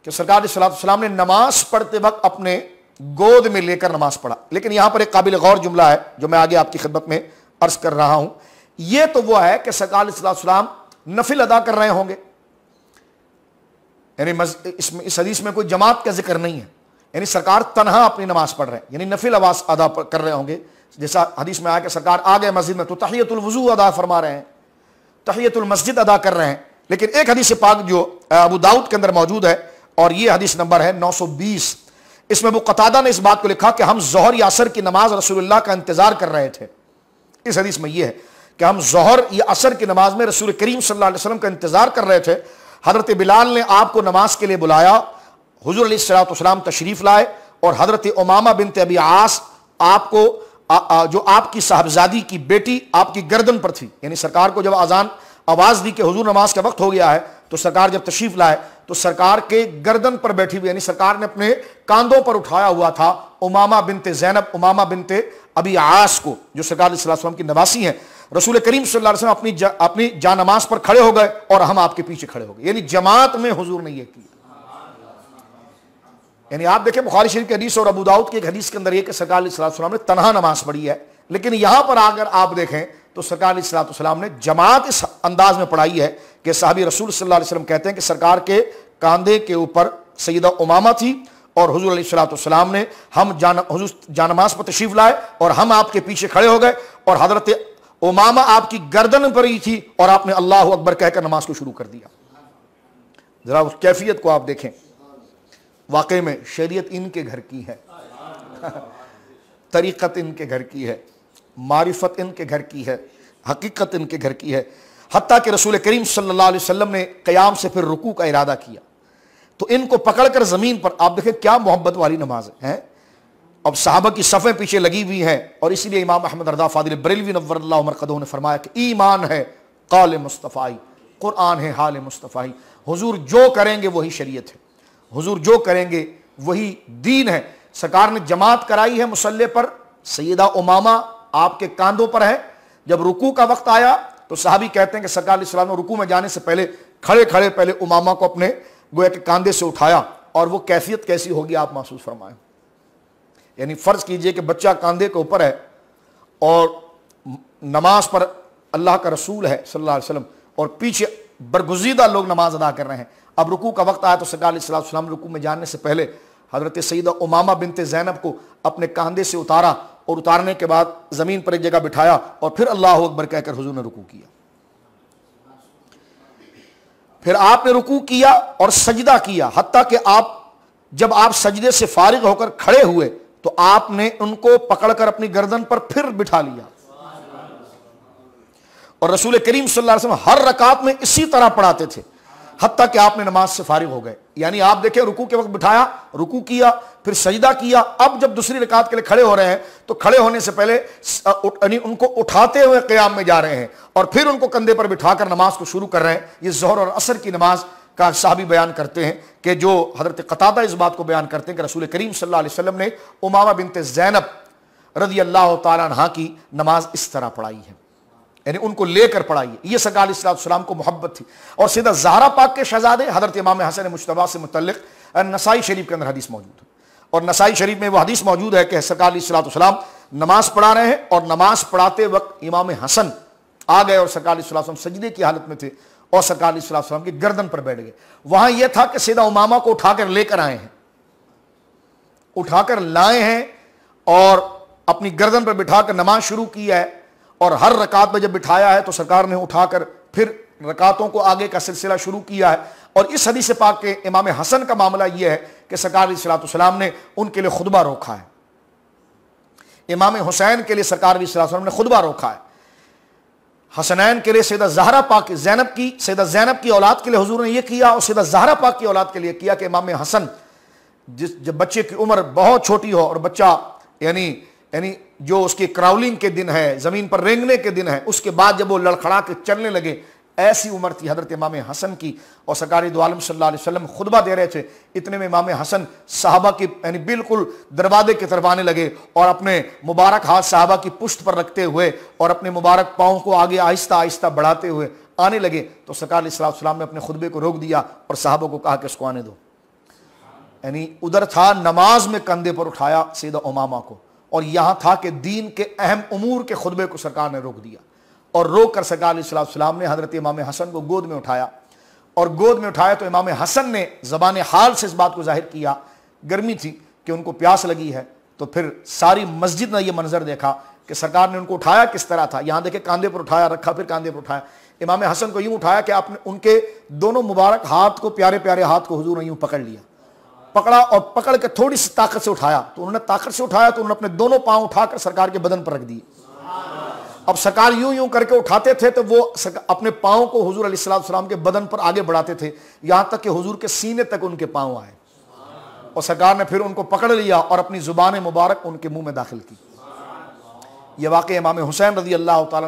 S1: कि सरकार अलैहिस्सलाम ने नमाज पढ़ते वक्त अपने गोद में लेकर नमाज पढ़ा। लेकिन यहां पर एक काबिल गौर जुमला है जो मैं आगे आपकी खिदमत में अर्ज कर रहा हूं। यह तो वो है कि सरकार अलैहिस्सलाम नफिल अदा कर रहे होंगे, यानी इस हदीस में कोई जमात का जिक्र नहीं है, यानी सरकार तनहा अपनी नमाज पढ़ रहे हैं, यानी नफिल आवाज अदा कर रहे होंगे। जैसा हदीस में आया कि सरकार आ गए मस्जिद में तो तहियतुल वुजू अदा फरमा रहे हैं, तहियतुल मस्जिद अदा कर रहे हैं। लेकिन एक हदीस पाक जो अबू दाऊद के अंदर मौजूद है और ये हदीस नंबर है 920, इसमें अबू कतादा ने इस बात को लिखा कि हम ज़ोहर या असर की नमाज रसूलुल्लाह का इंतजार कर रहे थे। इस हदीस में यह है कि हम ज़ोहर या असर की नमाज में रसूल करीम सल्लल्लाहु अलैहि वसल्लम का इंतजार कर रहे थे। हजरत बिलाल ने आपको नमाज के लिए बुलाया, हुजूर अलैहिस्सलाम तशरीफ लाए और हजरत उमामा बिनते अबी आस आपको जो आपकी साहबजादी की बेटी आपकी गर्दन पर थी, यानी सरकार को जब अजान आवाज दी कि हुजूर नमाज का वक्त हो गया है तो सरकार जब तशरीफ लाए तो सरकार के गर्दन पर बैठी हुई, यानी सरकार ने अपने कांधों पर उठाया हुआ था उमामा बिनते ज़ैनब उमामा बिनते अबी आस को, जो सरकार अलैहि सल्लम की नवासी हैं। रसूल करीम सल्लल्लाहु अलैहि वसल्लम अपनी जानमाज पर खड़े हो गए और हम आपके पीछे खड़े हो गए, यानी जमात में हुजूर ने यह किया। यानी आप देखें बुखारी शरीफ की हदीस और अबू दाऊद की एक हदीस के अंदर यह कि सरकार अलैहि सल्लम ने तनहा नमाज पढ़ी है, लेकिन यहां पर अगर आप देखें तो सरकार अलैहि सल्लम ने जमात इस अंदाज में पढ़ाई है कि साहबी रसूल सल्लल्लाहु अलैहि वसल्लम कहते हैं कि सरकार के कांधे के ऊपर सैयदा उमामा थी और हुजूर अलैहिस्सलाम ने हम जानमाज पर तशरीफ लाए और हम आपके पीछे खड़े हो गए और हजरत उमामा आपकी गर्दन पर ही थी और आपने अल्लाह अकबर कहकर नमाज को शुरू कर दिया। जरा उस कैफियत को आप देखें, वाकई में शरीयत इनके घर की है, तरीक़त इनके घर की है, मारिफत इनके घर की है, हकीकत इनके घर की है। हत्ता कि रसूल करीम सल्लल्लाहु अलैहि वसल्लम ने क़याम से फिर रुकू का इरादा किया तो इनको पकड़कर ज़मीन पर, आप देखें क्या मोहब्बत वाली नमाज है। अब सहाबा की सफ़ें पीछे लगी हुई हैं और इसीलिए इमाम अहमद रज़ा फ़ादिल बरेलवी नव्वरल्लाहु मरक़दहू ने फरमाया कि ईमान है क़ौल मुस्तफ़ाई, कुरान है हाल मुस्तफ़ाई। हुजूर जो करेंगे वही शरीयत है, हुजूर जो करेंगे वही दीन है। सरकार ने जमात कराई है मुसल्ले पर, सैयदा उमामा आपके कांधों पर है। जब रुकू का वक्त आया तो सहाबी कहते हैं कि सरकार अलैहिस्सलाम ने रुकू में जाने से पहले खड़े खड़े पहले उमामा को अपने गोया के कांधे से उठाया और वो कैफियत कैसी होगी आप महसूस फरमाएं। यानी फर्ज कीजिए कि बच्चा कांधे के ऊपर है और नमाज पर अल्लाह का रसूल है सल्लल्लाहु अलैहि वसल्लम और पीछे बरगुज़ीदा लोग नमाज अदा कर रहे हैं। अब रुकू का वक्त आया तो सरकार अलैहि सलाम रुकू में जाने से पहले हज़रत सैयदा उमामा बिनते ज़ैनब को अपने कंधे से उतारा और उतारने के बाद ज़मीन पर एक जगह बिठाया और फिर अल्लाहु अकबर कहकर हुजूर ने रुकू किया। फिर आपने रुकू किया और सजदा किया, हत्ता कि जब आप सजदे से फारिग होकर खड़े हुए तो आपने उनको पकड़कर अपनी गर्दन पर फिर बिठा लिया। और रसूल करीम सल्लल्लाहु अलैहि वसल्लम हर रकात में इसी तरह पढ़ाते थे हत्ता कि आपने नमाज से फारिग हो गए। यानी आप देखें, रुकू के वक्त बिठाया, रुकू किया, फिर सजदा किया, अब जब दूसरी रकात के लिए खड़े हो रहे हैं तो खड़े होने से पहले उनको उठाते हुए क़याम में जा रहे हैं और फिर उनको कंधे पर बिठाकर नमाज को शुरू कर रहे हैं। ये ज़ोहर और असर की नमाज का साहबी बयान करते हैं कि जो हज़रत क़तादा इस बात को बयान करते हैं कि रसूल करीम सल्लल्लाहु अलैहि वसल्लम ने उमामा बिनते ज़ैनब रज़ी अल्लाह तआला अन्हा की नमाज इस तरह पढ़ाई है, यानी उनको लेकर पढ़ाई है। ये सरकार अलैहि सलाम को मोहब्बत थी। और सैयदा ज़हरा पाक के शहज़ादे हज़रत इमाम हसन मुज्तबा से मुतल्लिक़ नसाई शरीफ के अंदर हदीस मौजूद है और नसाई शरीफ में वो हदीस मौजूद है कि सरकार अलैहि सलाम नमाज पढ़ा रहे हैं और नमाज पढ़ाते वक्त इमाम हसन आ गए और सरकार अलैहि सलाम सजदे की हालत में थे और सरकार अलैहि सलाम की गर्दन पर बैठ गए। वहां यह था कि सैयदा उमामा को उठाकर लेकर आए हैं, उठाकर लाए हैं और अपनी गर्दन पर बिठाकर नमाज शुरू की है और हर रकात में जब बिठाया है तो सरकार ने उठाकर फिर रकातों को आगे का सिलसिला शुरू किया है। और इस हदीस पाक के इमाम हसन का मामला यह है कि सरकार अलैहिस्सलाम ने उनके लिए खुतबा रोका है, इमाम हुसैन के लिए सरकार अलैहिस्सलाम ने खुतबा रोका है, हसनैन के लिए सैयदा ज़हरा पाक सैयदा ज़ैनब की औलाद के लिए हुजूर ने यह किया और सैयदा ज़हरा पाक की औलाद के लिए किया कि इमाम हसन जब बच्चे की उम्र बहुत छोटी हो और बच्चा यानी जो उसके क्राउलिंग के दिन है, जमीन पर रेंगने के दिन है, उसके बाद जब वो लड़खड़ा के चलने लगे, ऐसी उम्र थी हजरत इमाम हसन की और सरकार दो आलम सल्लल्लाहु अलैहि वसल्लम खुतबा दे रहे थे। इतने में इमाम हसन साहबा की यानी बिल्कुल दरवाजे की तरफ आने लगे और अपने मुबारक हाथ साहबा की पुश्त पर रखते हुए और अपने मुबारक पाँव को आगे आहिस्ता आहिस्ता बढ़ाते हुए आने लगे तो सरकार अलैहि सलाम ने अपने खुतबे को रोक दिया और साहबा को कहा कि इसको आने दो। यानी उधर था नमाज में कंधे पर उठाया सैयदा उमामा को और यहां था कि दीन के अहम उमूर के खुतबे को सरकार ने रोक दिया और रोक कर सरकार अलैहिस्सलाम ने हजरत इमाम हसन को गोद में उठाया और गोद में उठाया तो इमाम हसन ने ज़बान हाल से इस बात को जाहिर किया, गर्मी थी कि उनको प्यास लगी है। तो फिर सारी मस्जिद ने यह मंजर देखा कि सरकार ने उनको उठाया किस तरह था। यहां देखे कांधे पर उठाया, रखा, फिर कांधे पर उठाया। इमाम हसन को यूं उठाया कि आपने उनके दोनों मुबारक हाथ को, प्यारे प्यारे हाथ को हुजूर ने यूं पकड़ लिया, पकड़ा और पकड़ के थोड़ी सी ताकत से उठाया। तो उन्होंने ताकत से उठाया तो उन्होंने अपने दोनों पांव उठाकर सरकार के बदन पर रख दिए। अब सरकार यूं यूं करके उठाते थे तो वो अपने पांव को हुजूर अलैहिस्सलाम के बदन पर आगे बढ़ाते थे, यहां तक कि हुजूर के सीने तक उनके पांव आए और सरकार ने फिर उनको पकड़ लिया और अपनी जुबान मुबारक उनके मुंह में दाखिल की। यह वाक़या इमाम हुसैन रज़ी अल्लाह तआला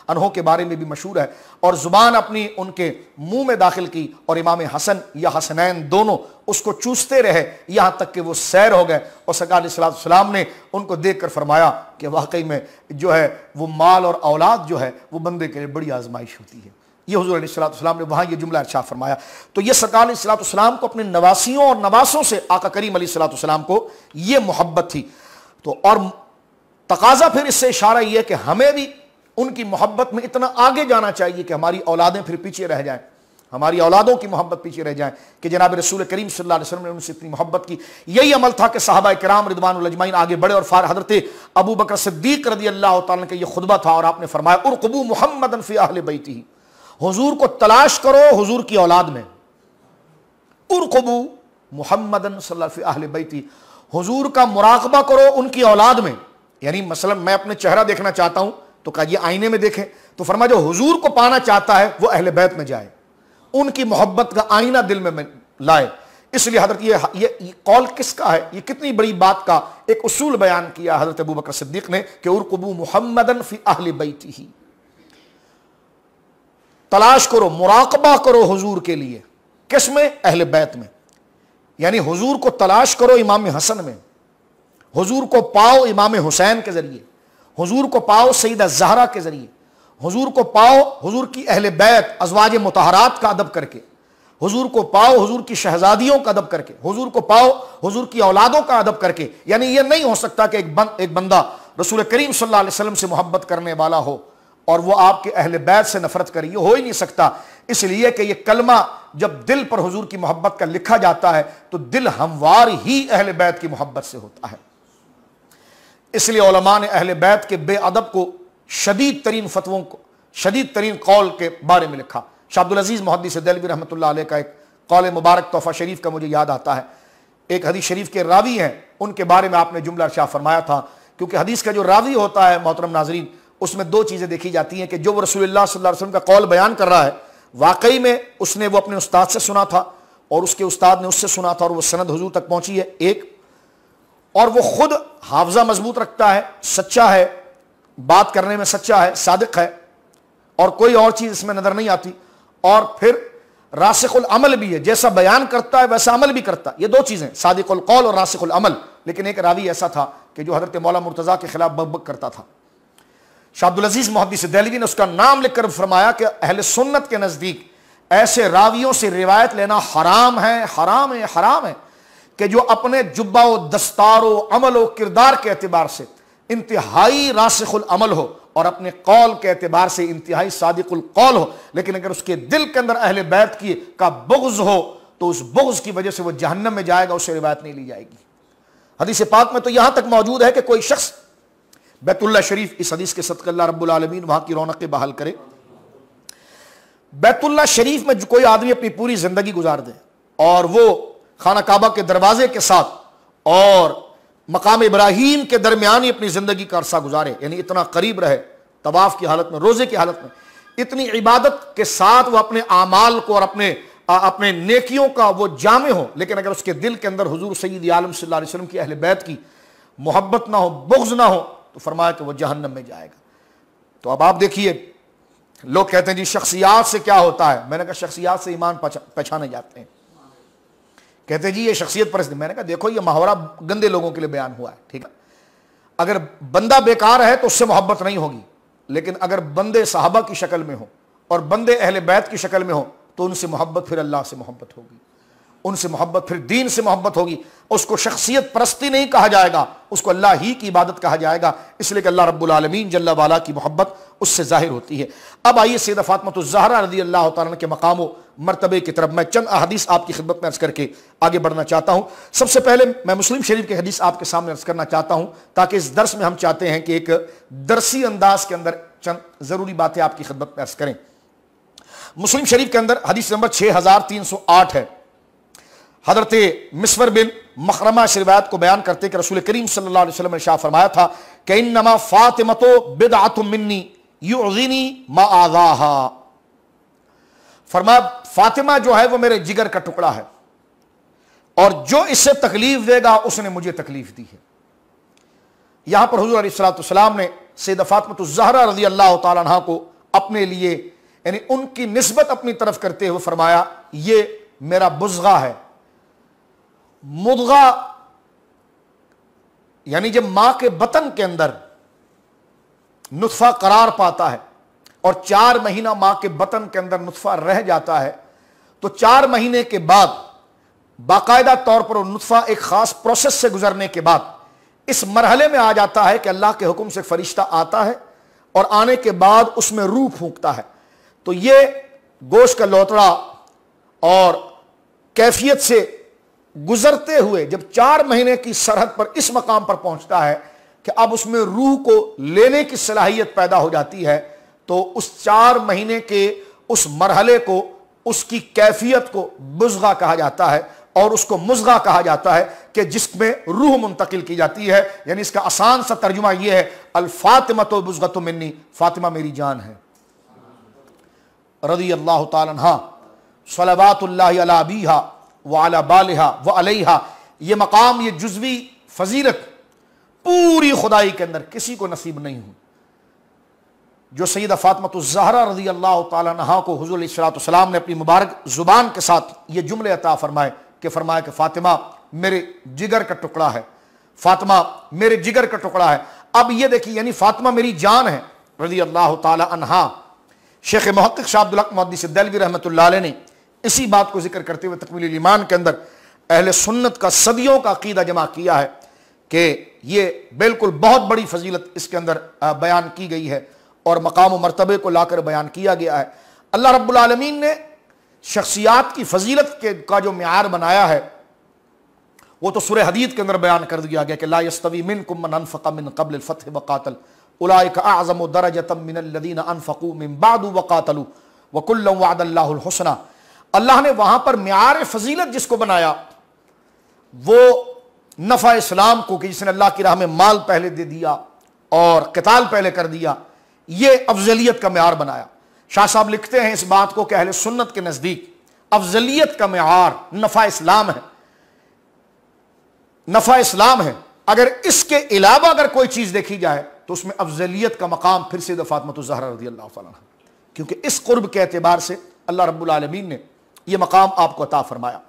S1: अन्हु के बारे में भी मशहूर है और ज़ुबान अपनी उनके मुंह में दाखिल की और इमाम हसन या हसनैन दोनों उसको चूसते रहे यहाँ तक कि वो सैर हो गए। और सरकार अलैहिस्सलाम ने उनको देख कर फरमाया कि वाकई में जो है वो माल और औलाद जो है वो बंदे के लिए बड़ी आजमाइश होती है। ये हुजूर अलैहिस्सलाम ने वहाँ ये जुमला इरशाद फरमाया। तो ये सरकार अलैहिस्सलाम को अपने नवासियों और नवासों से आका करीम अलैहिस्सलाम को ये मोहब्बत थी। तो और तकाजा फिर इससे इशारा यह है कि हमें भी उनकी मोहब्बत में इतना आगे जाना चाहिए कि हमारी औलादें फिर पीछे रह जाएं, हमारी औलादों की मोहब्बत पीछे रह जाए कि जनाब रसूल करीम सल्लल्लाहु अलैहि वसल्लम ने उनसे इतनी मोहब्बत की। यही अमल था कि सहाबा किराम रिदवानुल अजमाइन आगे बढ़े और हजरत अबू बकर सिद्दीक रज़ी अल्लाह तआला का यह खुतबा था और आपने फरमाया उरक़बू मुहम्मदन फ़ी अहले बैतिही, हुजूर को तलाश करो हुजूर की औलाद में। उरक़बू मुहम्मदन सल्लल्लाहु फ़ी अहले बैतिही, हुजूर का मुराक़बा करो उनकी औलाद में। यानी मसलन मैं अपने चेहरा देखना चाहता हूं तो कहा ये आईने में देखें, तो फरमाया जो हुजूर को पाना चाहता है वो अहले बैत में जाए, उनकी मोहब्बत का आईना दिल में लाए। इसलिए हजरत ये कौल किसका है, ये कितनी बड़ी बात का एक उसूल बयान किया हजरत अबू बकर सिद्दीक ने कि उरक़बू मुहम्मदन फ़ी अहले बैतिही, तलाश करो, मुराक़बा करो हुजूर के लिए। किस में? अहले बैत में। यानी हुजूर को तलाश करो इमाम हसन में, हुजूर को पाओ इमाम हुसैन के जरिए, हुजूर को पाओ सईदा ज़हरा के जरिए, हुजूर को पाओ हुजूर की अहले बैत अज़वाज मुतहरात का अदब करके, हुजूर को पाओ हुजूर की शहजादियों का अदब करके, हुजूर को पाओ हुजूर की औलादों का अदब करके। यानी यह नहीं हो सकता कि एक बंदा रसूल करीम सल्लल्लाहु अलैहि वसल्लम से मोहब्बत करने वाला हो और वो आपके अहले बैत से नफरत करे, ये हो ही नहीं सकता इसलिए कि यह कलमा जब दिल पर हुजूर की मोहब्बत का लिखा जाता है तो दिल हमवार ही अहले बैत की मोहब्बत से होता है। इसलिए उलमा ने अहले बैत के बेअदब को शदीद तरीन फतवों को, शदीद तरीन कौल के बारे में लिखा। शाह अब्दुल अजीज मुहद्दिस देहलवी रहमतुल्लाह अलैह का एक कौल मुबारक तोहफा शरीफ का मुझे याद आता है। एक हदीस शरीफ के रावी हैं, उनके बारे में आपने जुमला इरशाद फरमाया था, क्योंकि हदीस का जो रावी होता है मोहतरम नाजरीन, उसमें दो चीज़ें देखी जाती हैं कि जो वो रसूलुल्लाह सल्लल्लाहु अलैहि वसल्लम का कौल बयान कर रहा है वाकई में उसने वो अपने उस्ताद से सुना था और उसके उस्ताद ने उससे सुना था और वो सनद हुजूर तक पहुंची है एक, और वो खुद हाफजा मजबूत रखता है, सच्चा है, बात करने में सच्चा है, सादिक है और कोई और चीज़ इसमें नज़र नहीं आती, और फिर रासिखुल अमल भी है, जैसा बयान करता है वैसा अमल भी करता है। ये दो चीज़ें, सादिकुल कौल और रासिखुल अमल। लेकिन एक रावी ऐसा था कि जो हज़रत मौला मुर्तज़ा के खिलाफ बकबक करता था। शाह अब्दुल अजीज मुहद्दिस देहलवी ने उसका नाम लिखकर फरमाया कि अहले सुन्नत के नज़दीक ऐसे रावियों से रिवायत लेना हराम है, हराम है, हराम है, कि जो अपने जुब्बा व दस्तार व अमल व किरदार के एतबार से इंतहाई रासिखुल अमल हो और अपने कौल के एतबार से इंतहाई सादिकुल कौल हो, लेकिन अगर उसके दिल के अंदर अहले बैत की का बुग़्ज़ हो तो उस बुग़्ज़ की वजह से वो जहन्नम में जाएगा, उससे रिवायत नहीं ली जाएगी। हदीस पाक में तो यहां तक मौजूद है कि कोई शख्स बैतुल्लाह शरीफ, इस हदीस के सदक़े अल्लाह रब्बुल आलमीन वहां की रौनकें बहाल करे, बैतुल्लाह शरीफ में जो कोई आदमी अपनी पूरी जिंदगी गुजार दे और वो खाना काबा के दरवाजे के साथ और मकाम इब्राहीम के दरमियान ही अपनी जिंदगी का अरसा गुजारे, यानी इतना करीब रहे, तवाफ की हालत में, रोजे की हालत में, इतनी इबादत के साथ वो अपने आमाल को और अपने नेकियों का वो जामे हो, लेकिन अगर उसके दिल के अंदर हुजूर सय्यद आलम सल्लल्लाहु अलैहि वसल्लम की अहले बैत की मोहब्बत ना हो, बुग़्ज़ ना हो, तो फरमाया कि वो जहन्नम में जाएगा। तो अब आप देखिए, लोग कहते हैं जी शख्सियात से क्या होता है। मैंने कहा शख्सियात से ईमान पहचाने जाते हैं। कहते हैं जी ये शख्सियत परस्ती। मैंने कहा देखो ये मुहावरा गंदे लोगों के लिए बयान हुआ है, ठीक है। अगर बंदा बेकार है तो उससे मोहब्बत नहीं होगी, लेकिन अगर बंदे सहाबा की शक्ल में हो और बंदे अहले बैत की शक्ल में हो तो उनसे मोहब्बत फिर अल्लाह से मोहब्बत होगी, उनसे मोहब्बत फिर दीन से मोहब्बत होगी। उसको शख्सियत परस्ती नहीं कहा जाएगा, उसको अल्लाह ही की इबादत कहा जाएगा, इसलिए कि अल्लाह रब्बुल आलमीन जल्ला वाला की मोहब्बत उससे जाहिर होती है। अब आइए सैयदा फातिमातुज़ ज़हरा रज़ी अल्लाह तआला के मकाम मर्तबे की तरफ मैं चंद हदीस आपकी खिदमत में अर्ज़ करके आगे बढ़ना चाहता हूँ। सबसे पहले मैं मुस्लिम शरीफ की हदीस आपके सामने अर्ज़ करना चाहता हूँ, ताकि इस दर्स में हम चाहते हैं कि एक दरसी अंदाज के अंदर चंद ज़रूरी बातें आपकी खिदमत में अर्ज़ करें। मुस्लिम शरीफ के अंदर हदीस नंबर 6308 है। हज़रत मिस्वर बिन मखरमा इस रिवायत को बयान करते कि रसूल करीम सल्लल्लाहु अलैहि वसल्लम ने इरशाद फरमाया था कि इन्नमा फातिमतो बिदअतुम मिन्नी युज़िनी मा आज़ाहा। फरमाया फातिमा जो है वो मेरे जिगर का टुकड़ा है और जो इससे तकलीफ देगा उसने मुझे तकलीफ दी है। यहां पर हुज़ूर अलैहिस्सलातु वस्सलाम ने सैयदा फातिमातुज़ ज़हरा रज़ी अल्लाह तआला अन्हा को अपने लिए यानी उनकी निस्बत अपनी तरफ करते हुए फरमाया ये मेरा बुज़गा है। मुद्गा यानी जब मां के बतन के अंदर नुत्फा करार पाता है और 4 महीना मां के बतन के अंदर नुत्फा रह जाता है, तो 4 महीने के बाद बाकायदा तौर पर नुत्फा एक खास प्रोसेस से गुजरने के बाद इस मरहले में आ जाता है कि अल्लाह के हुक्म से फरिश्ता आता है और आने के बाद उसमें रूह फूंकता है। तो ये गोश्त का लोतड़ा और कैफियत से गुजरते हुए जब 4 महीने की सरहद पर इस मकाम पर पहुंचता है कि अब उसमें रूह को लेने की सलाहियत पैदा हो जाती है, तो उस 4 महीने के उस मरहले को, उसकी कैफियत को बुज़गा कहा जाता है और उसको मुज़गा कहा जाता है कि जिसमें रूह मुंतकिल की जाती है। यानी इसका आसान सा तर्जुमा यह है अल फातिमतो बुज़गतु मिन्नी, फातिमा मेरी जान है। रज़ी अल्लाह तआला अन्हा सलवातुल्लाहि अला अबीहा व अला बालिहा व अलैहा। ये मकाम, ये जुज़वी फजीलत पूरी खुदाई के अंदर किसी को नसीब नहीं हुई जो सैयदा फातिमातुज़ ज़हरा रज़ी अल्लाह तआला अन्हा को हुज़ूर अलैहिस्सलातु वस्सलाम ने अपनी मुबारक ज़ुबान के साथ ये जुमले अता फरमाए कि फातिमा मेरे जिगर का टुकड़ा है, फातिमा मेरे जिगर का टुकड़ा है। अब ये देखिए, यानी फातिमा मेरी जान है रज़ी अल्लाह तआला अन्हा। शेख मुहक्किक शाह अब्दुल हक मुहद्दिस देहलवी रहमतुल्लाह अलैह ने इसी बात को जिक्र करते हुए तकमील ईमान के अंदर अहले सुन्नत का सदियों का अकीदा जमा किया है कि ये बिल्कुल बहुत बड़ी फजीलत इसके अंदर बयान की गई है और मकाम व मर्तबे को लाकर बयान किया गया है। अल्लाह रब्बुल आलमीन ने शख्सियात की फजीलत का जो मियार बनाया है वो तो सूरह हदीद के अंदर बयान कर दिया गया कि ला यस्तवी मिनकुम मन अनफक़ मिन क़ब्ल अल-फ़त्ह व क़ातल उलाइका अअज़मु दरजतम मिनल लज़ीना अनफ़क़ू मिन बअदु व क़ातलू व कुल्लन वअदल्लाहुल हुस्ना। अल्लाह ने वहां पर मियार फजीलत जिसको बनाया वो नफ़ा इस्लाम को, कि जिसने अल्लाह की राह में माल पहले दे दिया और क़िताल पहले कर दिया, ये अफजलियत का मियार बनाया। शाह साहब लिखते हैं इस बात को कि अहले सुन्नत के नज़दीक अफजलियत का मियार नफ़ा इस्लाम है, नफ़ा इस्लाम है। अगर इसके अलावा अगर कोई चीज़ देखी जाए तो उसमें अफजलियत का मकाम फिर से फ़ातिमा ज़हरा रज़ियल्लाहु तआला अन्हा, क्योंकि इस क़ुर्ब के एतबार से अल्लाह रब्बुल आलमीन ने यह मकाम आपको अता फरमाया।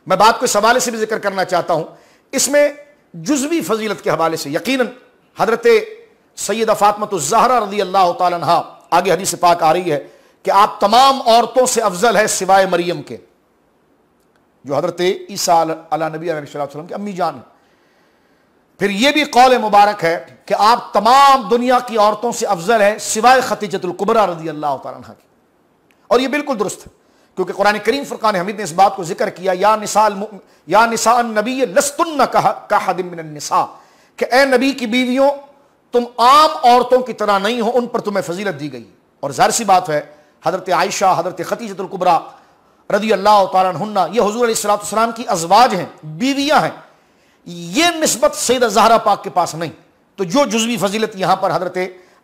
S1: मैं बात को इस हवाले से भी जिक्र करना चाहता हूँ, इसमें जुज़वी फजीलत के हवाले से यकीनन हज़रत सैयदा फ़ातिमा ज़हरा रज़ियल्लाहु तआला अन्हा, आगे हदीस पाक आ रही है कि आप तमाम औरतों से अफजल है सिवाय मरियम के, जो हज़रत ईसा अला नबी अलैहिस्सलाम की अम्मी जान है। फिर यह भी कौल मुबारक है कि आप तमाम दुनिया की औरतों से अफजल है सिवाय खदीजतुल कुबरा रज़ियल्लाहु तआला अन्हा की। और यह बिल्कुल दुरुस्त है, क्योंकि कुरान करीम फुरकान हमीद ने इस बात को जिक्र किया, या निसा नबी लस्तुन्ना कहदिम मिनन निसा, कि ए नबी की बीवियों तुम आम औरतों की तरह नहीं हो, उन पर तुम्हें फजीलत दी गई। और जाहिर सी बात है हज़रत आयशा, हज़रत खदीजतुल कुबरा रज़ियल्लाहु तआला अन्हुन्ना ये हुज़ूर अलैहिस्सलातु वस्सलाम की अज़वाज हैं, बीवियां हैं, ये निस्बत सैयदा ज़हरा पाक के पास नहीं। तो जो जुज़वी फजीलत यहां पर हज़रत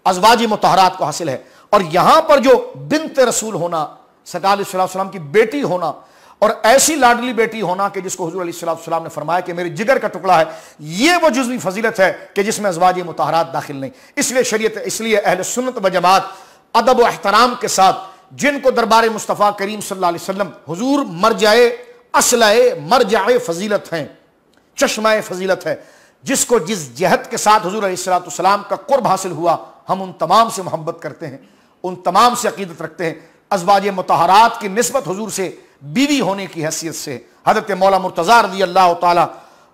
S1: अज़वाज मुतहरात को हासिल है, और यहां पर जो बिन्त रसूल होना, सरकार अलैहि सलाम की बेटी होना, और ऐसी लाडली बेटी होना कि जिसको हुज़ूर अलैहि सलाम ने फरमाया कि मेरे जिगर का टुकड़ा है, ये वो जुज़वी फजीलत है कि जिसमें अज़वाज मुतहरात दाखिल नहीं। इसलिए शरीयत, इसलिए अहले सुन्नत व जमात अदब व एहतराम के साथ जिनको दरबार मुस्तफ़ा करीम सल्लल्लाहु अलैहि वसल्लम हुज़ूर मरजाए असलाए मरजाए फजीलत हैं, चश्माए फजीलत है, जिसको जिस जहत के साथ हुज़ूर अलैहिस्सलाम का कुर्ब हासिल हुआ, हम उन तमाम से मोहब्बत करते हैं, उन तमाम से अकीदत रखते हैं। अज़वाज मुतहरात की निस्बत हुज़ूर से बीवी होने की हैसियत से, हज़रत मौला मुर्तज़ा रज़ियल्लाहु तआला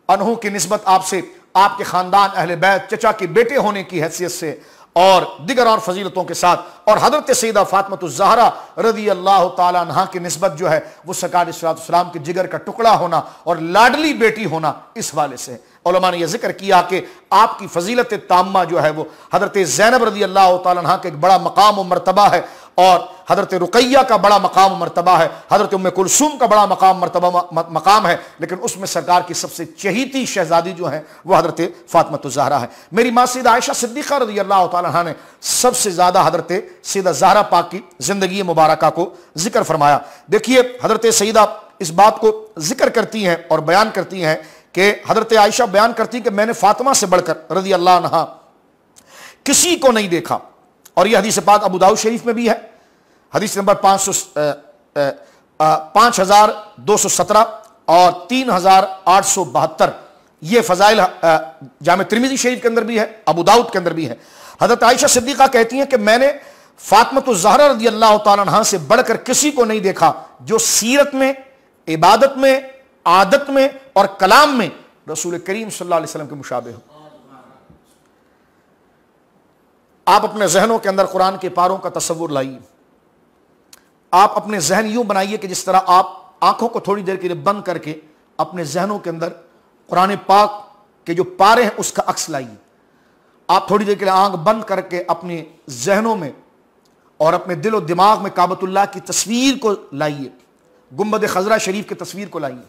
S1: अन्हु की निस्बत आपसे, आपके ख़ानदान अहले बैत चचा के बेटे होने की हैसियत से, और दिगर और फजीलतों के साथ, और हज़रत सैयदा फ़ातिमा ज़हरा रज़ियल्लाहु तआला अन्हा की निस्बत जो है वो सरकार अलैहिस्सलाम के जिगर का टुकड़ा होना और लाडली बेटी होना, इस वाले से उलमा ने यह जिक्र किया कि आपकी फजीलत ताम्मा जो है वो हज़रत ज़ैनब रज़ियल्लाहु तआला अन्हा का एक बड़ा मकाम व मर्तबा है, और हज़रत रुक़ैया का बड़ा मकाम मर्तबा है, हज़रत उम्मे कुलसूम का बड़ा मकाम है, लेकिन उसमें सरकार की सबसे चहीती शहजादी जो है वह हज़रत फ़ातिमा ज़हरा है। मेरी माँ सैयदा आयशा सिद्दीक़ा रज़ियल्लाहु तआला अन्हा ने सबसे ज़्यादा हज़रत सैयदा ज़हरा पाक की ज़िंदगी मुबारका को जिक्र फरमाया। देखिए हज़रत सैयदा इस बात को जिक्र करती हैं और बयान करती हैं कि हज़रत आयशा बयान करती कि मैंने फ़ातिमा से बढ़कर रज़ियल्लाहु अन्हा किसी को नहीं देखा, और यह हदीस पाक अबू दाऊद शरीफ में भी है, हदीस नंबर 5217 और 3872, ये फ़ज़ाइल जामे तिर्मिज़ी शरीफ के अंदर भी है, अबू दाऊद के अंदर भी है। हज़रत आयशा सिद्दीक़ा कहती हैं कि मैंने फ़ातिमा ज़हरा रज़ियल्लाहु तआला अन्हा से बढ़कर किसी को नहीं देखा जो सीरत में, इबादत में, आदत में और कलाम में रसूल करीम सल्लल्लाहु अलैहि वसल्लम के मुशाबे हो। आप अपने जहनों के अंदर कुरान के पारों का तस्वुर लाइए, आप अपने जहन यूं बनाइए कि जिस तरह आप आंखों को थोड़ी देर के लिए बंद करके अपने जहनों के अंदर कुरान पाक के जो पारे हैं उसका अक्स लाइए। आप थोड़ी देर के लिए आंख बंद करके अपने जहनों में और अपने दिल और दिमाग में काबतुल्लाह की तस्वीर को लाइए, गुंबद खजरा शरीफ की तस्वीर को लाइए,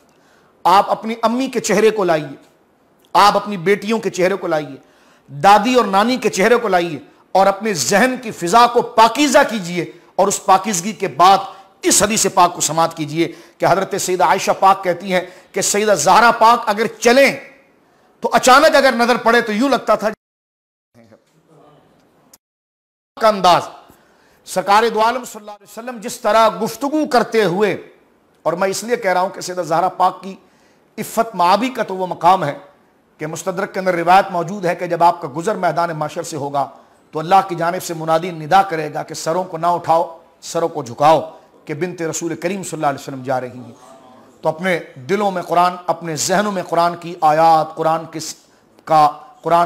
S1: आप अपनी अम्मी के चेहरे को लाइए, आप अपनी बेटियों के चेहरे को लाइए, दादी और नानी के चेहरे को लाइए, और अपने जहन की फिजा को पाकीज़ा कीजिए, और उस पाकीज़गी के बाद इस हदीस पाक को समात कीजिए कि हज़रत सैयदा आयशा पाक कहती हैं कि सैयदा ज़हरा पाक अगर चलें तो अचानक अगर नजर पड़े तो यूं लगता था का अंदाज। सरकार दो आलम सल्लल्लाहु अलैहि वसल्लम जिस तरह गुफ्तगू करते हुए, और मैं इसलिए कह रहा हूं कि सैयदा ज़हरा पाक की इफ़्फ़त माबी का तो वो मकाम है कि मुस्तदरक के अंदर रिवायत मौजूद है कि जब आपका गुजर मैदान माशर से होगा तो अल्लाह की जानिब से मुनादी निदा करेगा कि सरों को ना उठाओ, सरों को झुकाओ, कि बिन्त रसूल करीम सल्लल्लाहु अलैहि वसल्लम जा रही हैं। तो अपने दिलों में कुरान, अपने जहनों में कुरान की आयात, कुरान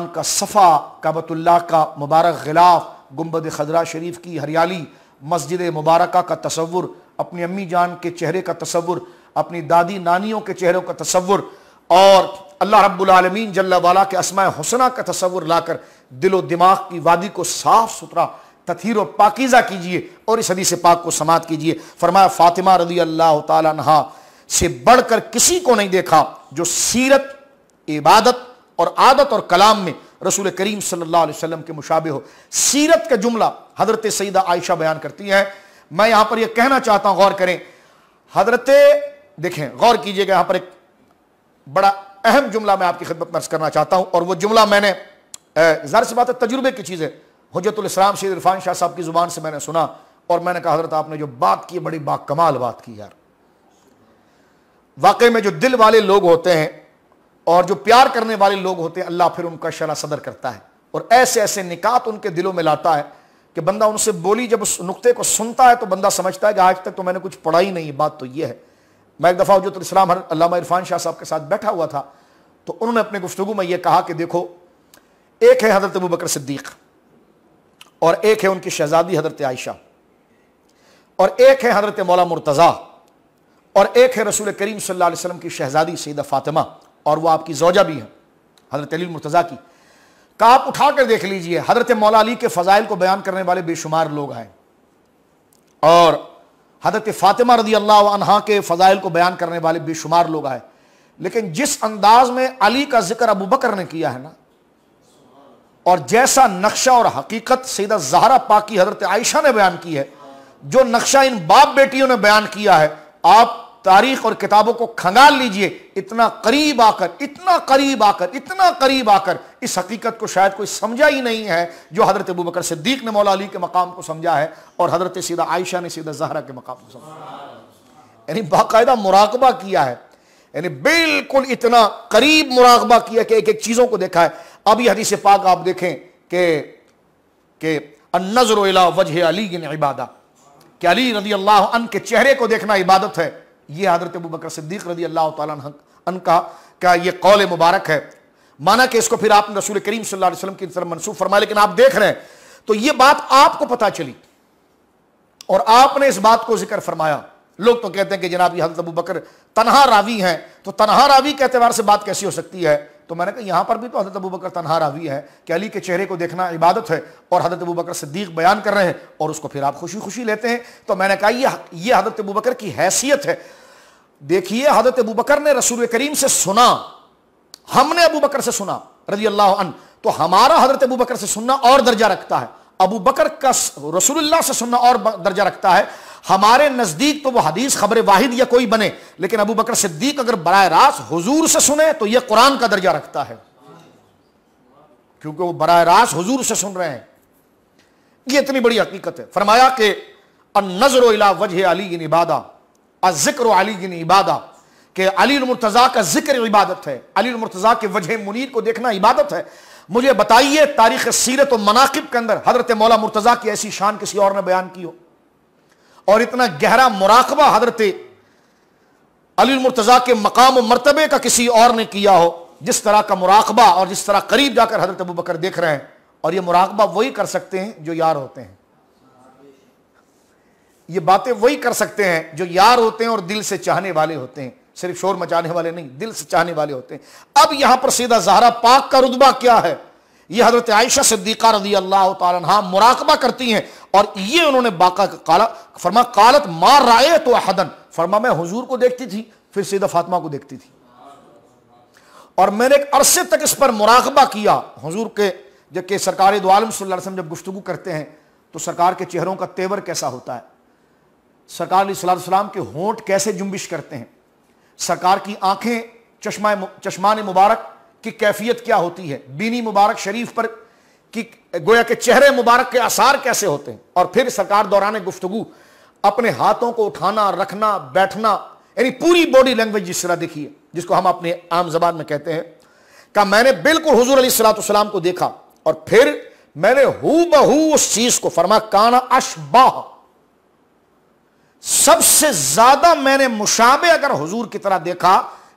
S1: का सफ़ा, काबतुल्लाह का मुबारक गिलाफ, गुंबद खजरा शरीफ की हरियाली, मस्जिद मुबारका का तसव्वुर, अपनी अम्मी जान के चेहरे का तसव्वुर, अपनी दादी नानियों के चेहरों का तसव्वुर और अल्लाह रब्बुल आलमीन जल्ला वाला के अस्माए हुस्ना का तसव्वुर लाकर दिलो दिमाग की वादी को साफ सुथरा तथहीर और पाकीज़ा कीजिए और इस हदीस पाक को समात कीजिए। फरमाया फातिमा रज़ी अल्लाह ताला अन्हा से बढ़कर किसी को नहीं देखा जो सीरत, इबादत और आदत और कलाम में रसूल करीम सल्लल्लाहु अलैहि वसल्लम के मुशाबे हो। सीरत का जुमला हजरत सईदा आयशा बयान करती हैं। मैं यहां पर यह कहना चाहता हूं, गौर करें, देखें, गौर कीजिएगा, यहां पर एक बड़ा अहम जुमला मैं आपकी खिदमत में अर्ज करना चाहता हूं और वो जुमला मैंने ज़ाहिर सी बात है तजुर्बे की चीज़ है, हुज्जतुल इस्लाम सैयद इरफान शाह साहब की ज़ुबान से मैंने सुना और मैंने कहा हज़रत आपने जो बात की बड़ी बाकमाल बात की यार। वाकई में जो दिल वाले लोग होते हैं और जो प्यार करने वाले लोग होते हैं, अल्लाह फिर उनका शरा सदर करता है और ऐसे ऐसे निकात उनके दिलों में लाता है कि बंदा उनसे बोली जब उस नुक्ते को सुनता है तो बंदा समझता है कि आज तक तो मैंने कुछ पढ़ा ही नहीं। बात तो ये है, मैं एक दफ़ा हुज्जतुल इस्लाम अल्लामा इरफान शाह साहब के साथ बैठा हुआ था तो उन्होंने अपने गुफ्तगू में यह कहा कि देखो, एक है हज़रत अबू बकर सिद्दीक़ और एक है उनकी शहजादी हज़रत आयशा और एक है हज़रत मौला मुर्तज़ा और एक है रसूल करीम सल्लल्लाहु अलैहि वसल्लम की शहजादी सैयदा फातिमा और वो आपकी ज़ौजा भी हैं हज़रत अली मुर्तज़ा की। का आप उठा कर देख लीजिए, हज़रत मौला अली के फ़ज़ाइल को बयान करने वाले बेशुमार लोग आए और हज़रत फातिमा रज़ी अल्लाह अन्हा के फ़ज़ाइल को बयान करने वाले बेशुमार लोग आए, लेकिन जिस अंदाज में अली का जिक्र अबू बकर ने किया है ना, और जैसा नक्शा और हकीकत सैयदा ज़हरा पाक की हज़रत आयशा ने बयान की है, जो नक्शा इन बाप बेटियों ने बयान किया है, आप तारीख और किताबों को खंगाल लीजिए, इतना करीब आकर, इतना करीब आकर, इतना करीब आकर इस हकीकत को शायद कोई समझा ही नहीं है जो हज़रत अबू बकर सिद्दीक़ ने मौला अली के मकाम को समझा है और हज़रत सैयदा आयशा ने सैयदा ज़हरा के मकाम को समझा, यानी बाकायदा मुराकबा किया है, यानी बिल्कुल इतना करीब मुराकबा किया कि एक एक चीज़ों को देखा है। अब ये हदीस पाक आप देखें कि अन्नज़रु इला वजह अली इबादा, कि अली रज़ी अल्लाह अन्हु के चेहरे को देखना इबादत है। ये हज़रत अबू बकर सिद्दीक़ रज़ी अल्लाह तआला अन्हु का ये कौल मुबारक है। माना कि इसको फिर आपने रसूल करीम सल्लल्लाहु अलैहि वसल्लम की तरफ मंसूब फरमाया, लेकिन आप देख रहे हैं तो ये बात आपको पता चली और आपने इस बात को जिक्र फरमाया। लोग तो कहते हैं कि जनाब ये हज़रत अबू बकर तन्हा रावी हैं, तो तन्हा रावी के एतबार से बात कैसी हो सकती है? तो मैंने कहा यहां पर भी तो हज़रत अबू बकर तन्हा रावी है कि अली के चेहरे को देखना इबादत है और हज़रत अबू बकर सिद्दीक़ बयान कर रहे हैं और उसको फिर आप खुशी खुशी लेते हैं। तो मैंने कहा ये हज़रत अबू बकर की हैसियत है। देखिए, हज़रत अबू बकर ने रसूल करीम से सुना, हमने अबू बकर से सुना रज़ी अल्लाह अन्हु, तो हमारा हज़रत अबू बकर से सुनना और दर्जा रखता है, अबू बकर का रसूलुल्लाह से सुनना और दर्जा रखता है। हमारे नजदीक तो वो हदीस खबर वाहिद या कोई बने, लेकिन अबू बकर सिद्दीक अगर बराह रास्त हुजूर से सुने तो यह कुरान का दर्जा रखता है, क्योंकि वो बराह रास्त हुजूर से सुन रहे हैं। ये इतनी बड़ी हकीकत है। फरमाया कि अन्नज़रु इला वजह अली इबादा, अज़्ज़िक्रु अली इबादा, कि अली मुर्तज़ा का जिक्र इबादत है, अली मुर्तज़ा के वजह मुनीर को देखना इबादत है। मुझे बताइए तारीख़ सीरत और मनाक़िब के अंदर हज़रत मौला मुर्तज़ा की ऐसी शान किसी और ने बयान की हो और इतना गहरा मुराकबा हज़रत अली मुर्तज़ा के मकाम और मर्तबे का किसी और ने किया हो, जिस तरह का मुराकबा और जिस तरह करीब जाकर हज़रत अबू बकर देख रहे हैं। और ये मुराकबा वही कर सकते हैं जो यार होते हैं, ये बातें वही कर सकते हैं जो यार होते हैं और दिल से चाहने वाले होते हैं, सिर्फ शोर मचाने वाले नहीं, दिल से चाहने वाले होते हैं। अब यहां पर सैयदा ज़हरा पाक का रुतबा क्या है, ये हज़रत आयशा सिद्दीक़ा रज़ी अल्लाह तआला अन्हा मुराकबा करती हैं और ये उन्होंने बाका काला फरमा कालत मार राय तो अहदन, फरमा मैं हुजूर को देखती थी फिर सैयदा फातिमा को देखती थी और मैंने एक अरसे तक इस पर मुराकबा किया। हुजूर के जबकि सरकार दो आलम सल्लल्लाहु अलैहि वसल्लम जब गुफ्तगू करते हैं तो सरकार के चेहरों का तेवर कैसा होता है, सरकार अलैहि सलाम के होंठ कैसे जुम्बिश करते हैं, सरकार की आंखें चश्मान मुबारक की कैफियत क्या होती है, बीनी मुबारक शरीफ पर कि गोया के चेहरे मुबारक के आसार कैसे होते हैं। और फिर सरकार दौरान गुफ्तगू अपने हाथों को उठाना, रखना, बैठना, यानी पूरी बॉडी लैंग्वेज जिस तरह देखिए, जिसको हम अपने आम जबान में कहते हैं, का मैंने बिल्कुल हुजूर अलैहिस्सलाम को देखा और फिर मैंने हूबहू उस चीज को फरमा काना अशबाह, सबसे ज्यादा मैंने मुशाबे अगर हुजूर की तरह देखा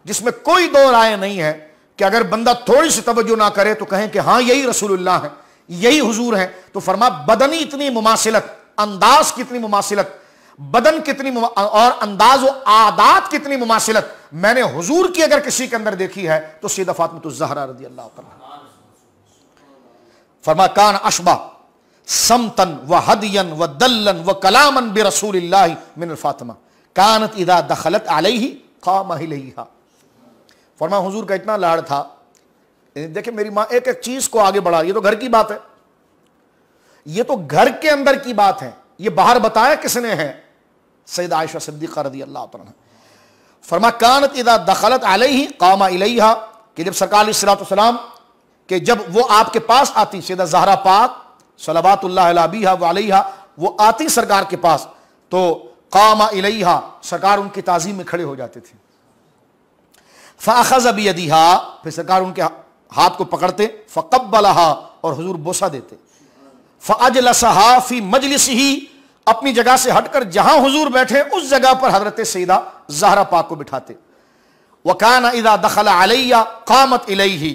S1: जिसमें कोई दो राय नहीं है कि अगर बंदा थोड़ी सी तवज्जो ना करे तो कहें कि हाँ यही रसूलुल्लाह है, यही हुजूर है, तो फरमा बदनी इतनी मुमासिलत अंदाज कितनी मुमासिलत, बदन कितनी और अंदाज और आदात कितनी मुमासिलत मैंने हुजूर की अगर किसी के अंदर देखी है तो सैयदा फातिमा ज़हरा रज़ी अल्लाह तआला। फरमा कान अशबा समतन व हदियन व दल्लन व कलामन बि रसूलिल्लाहि मिन फातिमा कानत इदा दखलत अलैहि क़ाम इलैहा। फरमा हुजूर का इतना लाड़ था, देखिए मेरी माँ एक एक चीज को आगे बढ़ा, ये तो घर की बात है, ये तो घर के अंदर की बात है, ये बाहर बताया किसने है, सैयदा आयशा सिद्दीक़ा रज़ी अल्लाह तआला। फरमा कानत इदा दखलत अलैहि क़ाम इलैहा, कि जब सरकार अलैहिस्सलाम कि जब वो आपके पास आती, सैयदा ज़हरा पाक सलवातुल्लाह अलैहा व अलैहा, वो आती सरकार के पास तो क़ाम इलैहा, सरकार उनकी ताज़ीम में खड़े हो जाते थे। फ़अख़ज़ बियदिहा, फिर सरकार उनके हाथ को पकड़ते, फ़क़ब्बलहा, और हुजूर बोसा देते। फ़अजलसहा फ़ी मजलिसिही, अपनी जगह से हटकर जहां हुजूर बैठे उस जगह पर हजरत सैयदा ज़हरा पाक को बिठाते। वकाना इज़ा दखल अलैया क़ामत इलैही,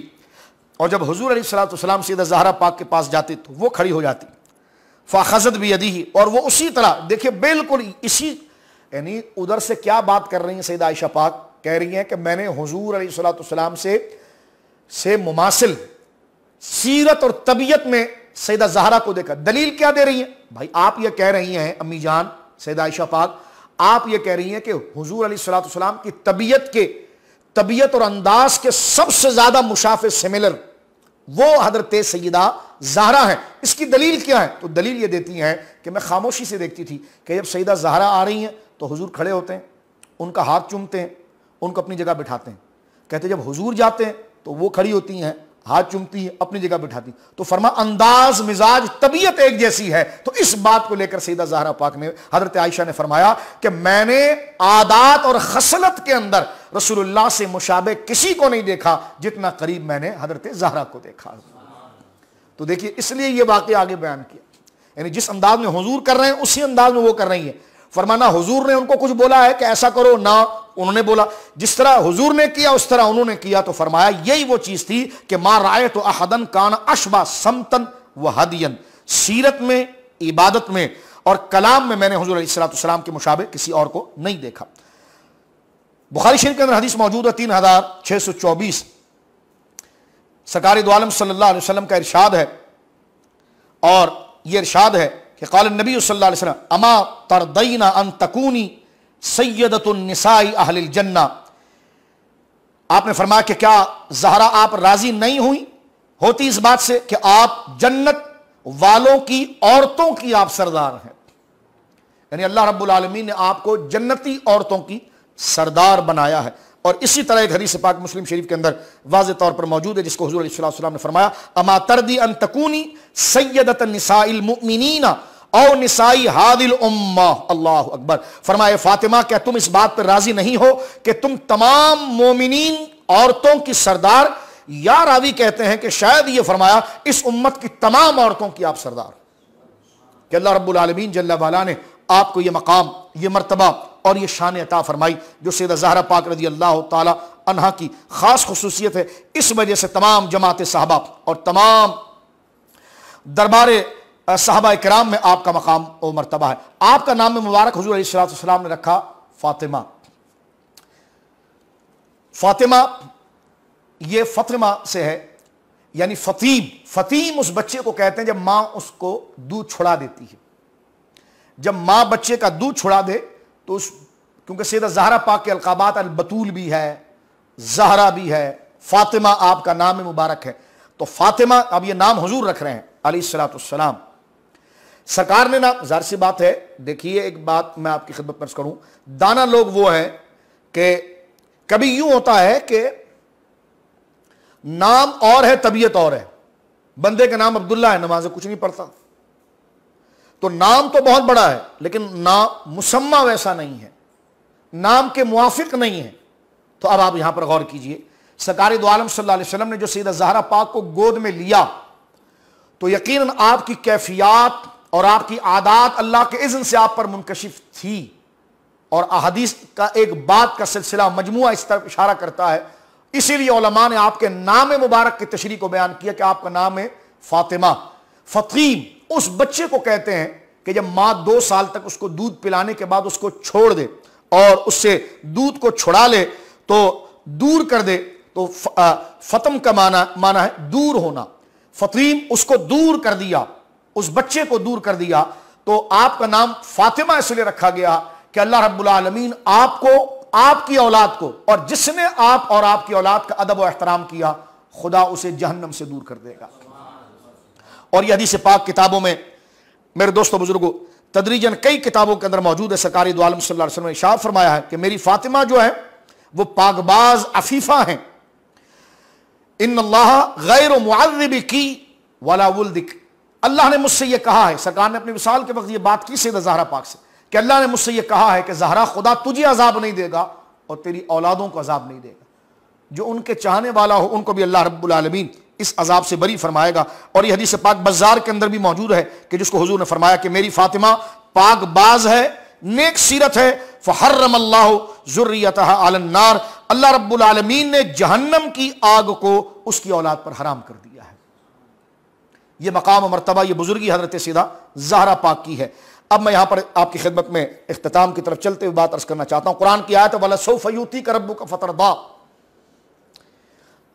S1: और जब हुजूर अलैहिस्सलाम सैयदा ज़हरा पाक के पास जाते तो वो खड़ी हो जाती। फ़अख़ज़त बियदिही, और वो उसी तरह, देखिए बिल्कुल इसी, यानी उधर से क्या बात कर रही हैं सैयदा आयशा पाक, कह रही हैं कि मैंने हुजूर अलैहिस्सलाम से मुमासिल सीरत और तबीयत में सैयदा ज़हरा को देखा। दलील क्या दे रही है भाई, आप ये कह रही हैं अम्मी जान सैयदा आयशा पाक, आप ये कह रही हैं कि हुजूर अलैहिस्सलाम की तबीयत और अंदाज के सबसे ज्यादा मुशाफे सिमिलर वो हजरत सैयदा ज़हरा है। इसकी दलील क्या है? तो दलील ये देती हैं कि मैं खामोशी से देखती थी कि जब सैयदा ज़हरा आ रही हैं तो हुजूर खड़े होते हैं, उनका हाथ चूमते हैं, उनको अपनी जगह बिठाते हैं। कहते जब हुजूर जाते हैं तो वो खड़ी होती हैं, हाथ चूमती है, अपनी जगह बिठाती। तो फरमा अंदाज, मिजाज, तबीयत एक जैसी है। तो इस बात को लेकर सैयदा ज़हरा पाक ने, हजरत आयशा ने फरमाया कि मैंने आदात और खसलत के अंदर रसूलुल्लाह से मुशाबे किसी को नहीं देखा जितना करीब मैंने हजरत ज़हरा को देखा। तो देखिए इसलिए ये वाक़या आगे बयान किया, यानी जिस अंदाज में हुजूर कर रहे हैं उसी अंदाज में वो कर रही है। फरमाना हुजूर ने उनको कुछ बोला है कि ऐसा करो, ना उन्होंने बोला, जिस तरह हुजूर ने किया उस तरह उन्होंने किया। तो फरमाया यही वो चीज थी कि मा राय तो अहदन कान अशबा समतन व हदियन, सीरत में, इबादत में और कलाम में मैंने हुजूर अलैहिस्सलाम के मुशाबे किसी और को नहीं देखा। बुखारी शरीफ के अंदर हदीस मौजूद है 3624, सरकार दो आलम सल्लल्लाहु अलैहि वसल्लम का इरशाद है, और यह इरशाद है कि क़ाल नबी सल्लल्लाहु अलैहि वसल्लम अमा तरदीना अन तकूनी सय्यदतुन निसाई अहलिल जन्ना। आपने फरमाया कि क्या ज़हरा आप राजी नहीं होती इस बात से कि आप जन्नत वालों की औरतों की आप सरदार हैं, यानी अल्लाह रब्बुल आलमीन ने आपको जन्नती औरतों की सरदार बनाया है। और इसी तरह एक हदीस पाक मुस्लिम शरीफ के अंदर वाज़े तौर पर मौजूद है, जिसको हुजूर अलैहि सल्लल्लाहु अलैहि वसल्लम ने फरमाया अमा तरदी अन तकूनी सय्यदतन निसाइल मुमिनीना और निसाई हादिल उम्मा। अल्लाह अकबर। फरमाए फातिमा क्या तुम इस बात पर राजी नहीं हो कि तुम तमाम मोमिनीन औरतों की सरदार, या रावी कहते हैं कि शायद ये फरमाया इस उम्मत की तमाम औरतों की आप सरदार, कि अल्लाह रब्बुल आलमीन जल्ला वाला ने आपको ये मकाम, ये मर्तबा और ये शान अता फरमाई जो सैयदा ज़हरा पाक रज़ी अल्लाह ताला अन्हा की खास खुसूसियत है। इस वजह से तमाम जमात सहाबा और तमाम दरबार सहाबा किराम में आपका मकाम और मर्तबा है। आपका नाम मुबारक हुजूर अलैहिस्सलाम ने रखा फातिमा। फातिमा ये फतिमा से है, यानी फतीम। फतीम उस बच्चे को कहते हैं जब मां उसको दूध छुड़ा देती है। जब मां बच्चे का दूध छुड़ा दे तो उस, क्योंकि सैयदा ज़हरा पाक के अलकाबात अल बतूल भी है, ज़हरा भी है, फातिमा आपका नाम मुबारक है। तो फातिमा अब ये नाम हुजूर रख रहे हैं अलैहिस्सलाम। सरकार ने ना, ज़ाहिर सी बात है, देखिए एक बात मैं आपकी खिदमत में करूं, दाना लोग वो है कि कभी यूं होता है कि नाम और है तबीयत और है। बंदे का नाम अब्दुल्ला है, नमाज़ें कुछ नहीं पढ़ता, तो नाम तो बहुत बड़ा है लेकिन नाम मुसम्मा वैसा नहीं है, नाम के मुआफिक नहीं है। तो अब आप यहां पर गौर कीजिए, सरकार दो आलम सल्लल्लाहु अलैहि वसल्लम ने जो सैयदा ज़हरा पाक को गोद में लिया तो यकीनन आपकी कैफियत और आपकी आदात अल्लाह के इज़्न से आप पर मुनकशिफ थी। और अहदीस का एक बात का सिलसिला मजमुआ इस तरफ इशारा करता है, इसीलिए उलमा ने आपके नाम मुबारक की तशरीह को बयान किया कि आपका नाम है फातिमा। फतीम उस बच्चे को कहते हैं कि जब माँ 2 साल तक उसको दूध पिलाने के बाद उसको छोड़ दे और उससे दूध को छुड़ा ले तो दूर कर दे, तो फतम का माना है दूर होना। फतीम, उसको दूर कर दिया, उस बच्चे को दूर कर दिया। तो आपका नाम फातिमा इसलिए रखा गया कि अल्लाह रब्बुल आलमीन आपको, आपकी औलाद को, और जिसने आप और आपकी औलाद का अदब और एहतराम किया, खुदा उसे जहन्नम से दूर कर देगा। और यह हदीस पाक किताबों में मेरे दोस्तों बुजुर्गों तदरीजन कई किताबों के अंदर मौजूद है। सरकारी दो आलम सल्लल्लाहु अलैहि वसल्लम ने इरशाद फरमाया है कि मेरी फातिमा जो है वो पाकबाज अफीफा हैं। इन्नल्लाह गैर मुअज़्ज़िबिकी वला वुल्दिक, अल्लाह ने मुझसे ये कहा है, सरकार ने अपने विसाल के वक्त ये बात की सैयदा ज़हरा पाक से कि अल्लाह ने मुझसे ये कहा है कि ज़हरा खुदा तुझे अजाब नहीं देगा और तेरी औलादों को अजाब नहीं देगा। जो उनके चाहने वाला हो उनको भी अल्लाह रब्बुल आलमीन इस अजाब से बरी फरमाएगा। और ये हदीस पाक बज़ार के अंदर भी मौजूद है कि जिसको हुजूर ने फरमाया कि मेरी फातिमा पाकबाज है, नेक सीरत है, फहर्रमल्लाहु ज़ुर्रियतहा अलन नार, अल्लाह रब्बुल आलमीन ने जहन्नम की आग को उसकी औलाद पर हराम कर दिया है। यह मकाम मर्तबा, यह बुजुर्गी हजरत सीधा ज़हरा पाक की है। अब मैं यहां पर आपकी खिदमत में इख्तिताम की तरफ चलते हुए बात अर्ज करना चाहता हूं। कुरान की आयत वला सौफ यूतीक रब्बुका फतरदा,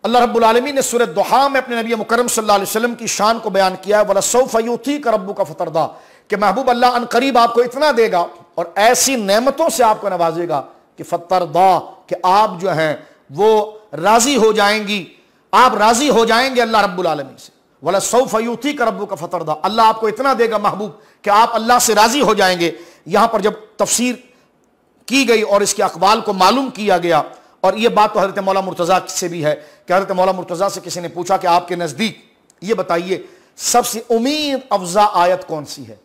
S1: अल्लाह रब्बुल आलमीन ने सूरह दुहा में अपने नबी मुकर्रम सल्लल्लाहु अलैहि वसल्लम की शान को बयान किया है। वला सौफ यूतीक रब्बुका फतरदा, कि महबूब अल्लाह अनकरीब आपको इतना देगा और ऐसी नेमतों से आपको नवाजेगा कि फतरदा, कि आप जो हैं वो राजी हो जाएंगी, आप राजी हो जाएंगे अल्लाह रब्बुल आलमीन से। वला सौफ यूतीक रब्बुका फतरदा, अल्लाह आपको इतना देगा महबूब कि आप अल्लाह से राजी हो जाएंगे। यहां पर जब तफसीर की गई और इसके अकवाल को मालूम किया गया, और यह बात तो हजरत मौला मुर्तज़ा से भी है कि हजरत मौला मुर्तज़ा से किसी ने पूछा कि आपके नज़दीक ये बताइए सबसे उम्मीद अफजा आयत कौन सी है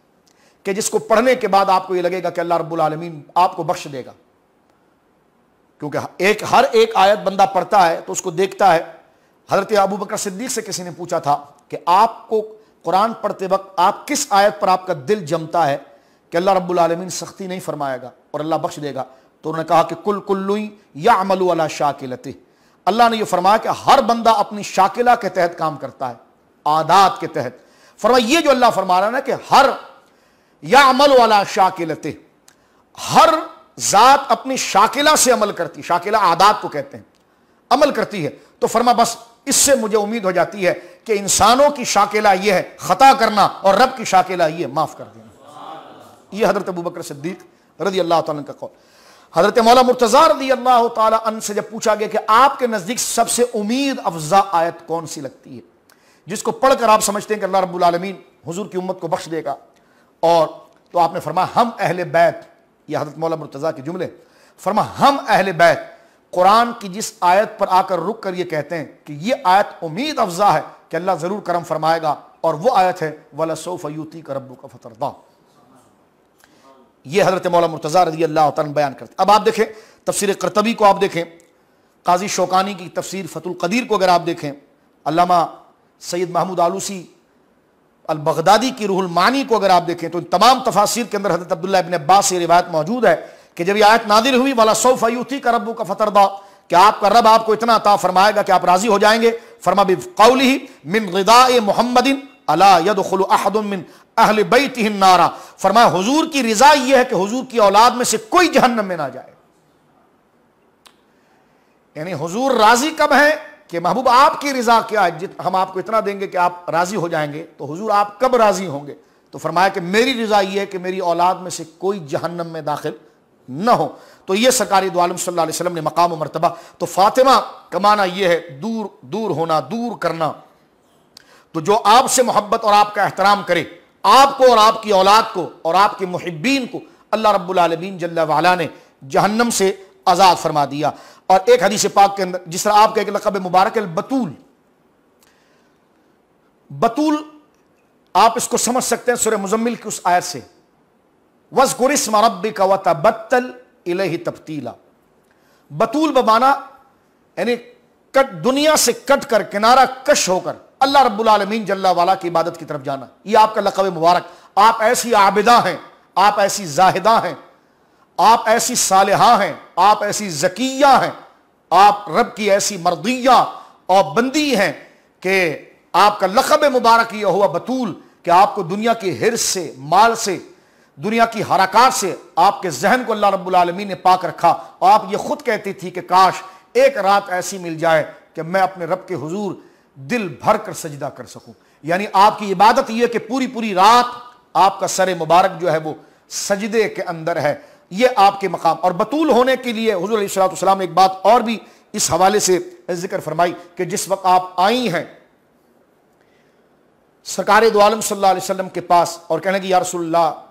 S1: कि जिसको पढ़ने के बाद आपको ये लगेगा कि अल्लाह रब्बुल आलमीन आपको बख्श देगा। क्योंकि हर एक आयत बंदा पढ़ता है तो उसको देखता है। हजरत अबू बकर सिद्दीक से किसी ने पूछा था कि आपको कुरान पढ़ते वक्त आप किस आयत पर आपका दिल जमता है कि अल्लाह रब्बुल आलमीन सख्ती नहीं फरमाएगा और अल्लाह बख्श देगा? तो उन्होंने कहा कि कुल कुल्लु याअमलु अला शाकिलतिह, अल्लाह ने यह फरमाया कि हर बंदा अपनी शाकिला के तहत काम करता है, आदात के तहत। फरमाया ये जो अल्लाह फरमा रहा है ना कि हर याअमलु अला शाकिलतिह, हर जात अपनी शाकिला से अमल करती, शाकिला आदात को कहते हैं, अमल करती है। तो फरमा बस इससे मुझे उम्मीद हो जाती है कि इंसानों की शाकिला यह है खता करना और रब की शाकिला यह माफ कर देना। यह हजरत अबू बकर सिद्दीक रज़ी अल्लाह तआला का कौल। हजरत मौला मुर्तज़ा रज़ी अल्लाह तआला अन्हु से जब पूछा गया कि आपके नजदीक सबसे उम्मीद अफजा आयत कौन सी लगती है जिसको पढ़कर आप समझते हैं कि अल्लाह रब्बुल आलमीन हुजूर की उम्मत को बख्श देगा, और तो आपने फरमाया हम अहले बैत, यह हजरत मौला मुर्तज़ा के जुमले, फरमा हम अहले बैत कुरान की जिस आयत पर आकर रुक कर ये कहते हैं कि ये आयत उम्मीद अफजा है कि अल्लाह जरूर करम फरमाएगा, और वो आयत है वला सौफ यूतीक रब्बुका फतरदा। ये हजरत मौला मुर्तज़ा रज़ी अल्लाह तआला बयान करते। अब आप देखें तफसीर क़र्तबी को, आप देखें काजी शौकानी की तफसीर फतुल क़दीर को, अगर आप देखें अल्लामा सैयद महमूद आलूसी अल बगदादी की रूहुल मानी को अगर आप देखें तो इन तमाम तफासिर के अंदर हजरत अब्दुल्लाह इब्न अब्बास से रिवायत मौजूद है कि जब यह आयत नाज़िल हुई वला सौफ यूतीक रब्बुका फतरदा, कि आपका रब आपको इतना अता फरमाएगा कि आप राजी हो जाएंगे। फरमा बिक़ौलिही मिन ग़िज़ाए मुहम्मदिन अला यदखुलु अहदुन मिन अहले बैतिहि नारा, फरमाया हुजूर की रिजा यह है कि हुजूर की औलाद में से कोई जहन्नम में ना जाए। यानी हुजूर राजी कब है कि महबूब आपकी रिजा क्या है, हम आपको इतना देंगे कि आप राजी हो जाएंगे, तो हुजूर आप कब राजी होंगे? तो फरमाया कि मेरी रिजा यह है कि मेरी औलाद में से कोई जहन्नम में दाखिल न हो। तो यह सरकारी दो आलम सल्लल्लाहु अलैहि वसल्लम ने मकाम व मर्तबा। तो फातिमा का माना यह है दूर दूर होना, दूर करना। तो जो आपसे मोहब्बत और आपका एहतराम करे, आपको और आपकी औलाद को और आपके मुहिब्बीन को अल्लाह रब्बुल आलमीन जल्ला वाला ने जहन्नम से आज़ाद फरमा दिया। और एक हदीस पाक के अंदर जिस तरह आपका एक लक़ब मुबारक बतूल, बतूल आप इसको समझ सकते हैं सूरह मुज़म्मिल की उस आयत से, वज़्कुर इस्म रब्बिका वतबत्तल इलैहि तब्तीला। बतूल बमाना यानी कट, दुनिया से कट कर किनारा कश होकर अल्लाह रब्बुल आलमीन जल्ला वाला की इबादत की तरफ जाना, यह आपका लक़ब मुबारक। आप ऐसी आबिदा हैं, आप ऐसी जाहिदा हैं, आप ऐसी सालिहा हैं, आप ऐसी ज़किया हैं, आप रब की ऐसी मर्दिया और बंदी हैं कि आपका लक़ब मुबारक यह हुआ बतूल कि आपको दुनिया के हिर्स से, माल से, दुनिया की हरकत से आपके जहन को अल्लाह रब्बुल आलमीन ने पाक रखा। और आप ये खुद कहती थी कि काश एक रात ऐसी मिल जाए कि मैं अपने रब के हुजूर दिल भर कर सजदा कर सकूं। यानी आपकी इबादत यह कि पूरी पूरी रात आपका सर मुबारक जो है वो सजदे के अंदर है। ये आपके मकाम और बतूल होने के लिए हुजूर अलैहिस्सलाम ने एक बात और भी इस हवाले से जिक्र फरमाई कि जिस वक्त आप आई हैं सरकार दो आलम सल्लल्लाहु अलैहि वसल्लम के पास और कहने की या रसूलल्लाह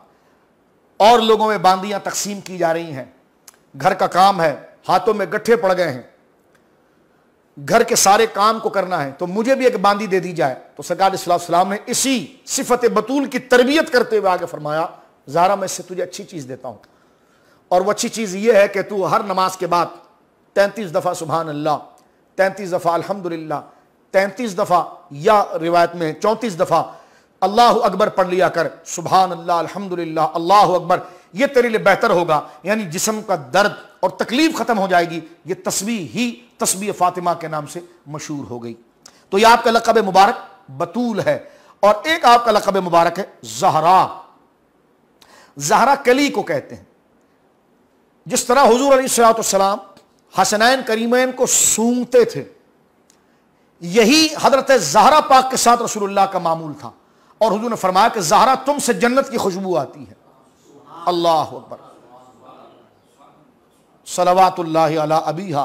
S1: और लोगों में बांदियां तकसीम की जा रही हैं, घर का काम है, हाथों में गट्ठे पड़ गए हैं, घर के सारे काम को करना है, तो मुझे भी एक बांदी दे दी जाए। तो सरकार सल्लल्लाहु ने इसी सिफत बतूल की तरबियत करते हुए आगे फरमाया, ज़ारा मैं इससे तुझे अच्छी चीज़ देता हूँ, और वो अच्छी चीज़ ये है कि तू हर नमाज के बाद 33 दफ़ा सुभान अल्लाह, 33 दफ़ा अल्हम्दुलिल्लाह, 33 दफ़ा या रिवायत में 34 दफ़ा अल्लाह अकबर पढ़ लिया कर। सुभान अल्लाह, अल्हम्दुलिल्लाह, अल्लाह अकबर, ये तेरे लिए बेहतर होगा। यानी जिस्म का दर्द और तकलीफ खत्म हो जाएगी। ये तस्बीह ही तस्बीह फातिमा के नाम से मशहूर हो गई। तो यह आपका लक़ब मुबारक बतूल है। और एक आपका लक़ब मुबारक है ज़हरा। ज़हरा कली को कहते हैं। जिस तरह हुजूर अलैहिस्सलाम हसनैन करीमैन को सूंघते थे, यही हजरत ज़हरा पाक के साथ रसूलुल्लाह का मामूल था। और हुजूर ने फरमाया कि ज़हरा तुमसे जन्नत की खुशबू आती है। अल्लाह अकबर। सलवातुल्लाहि अला अबीहा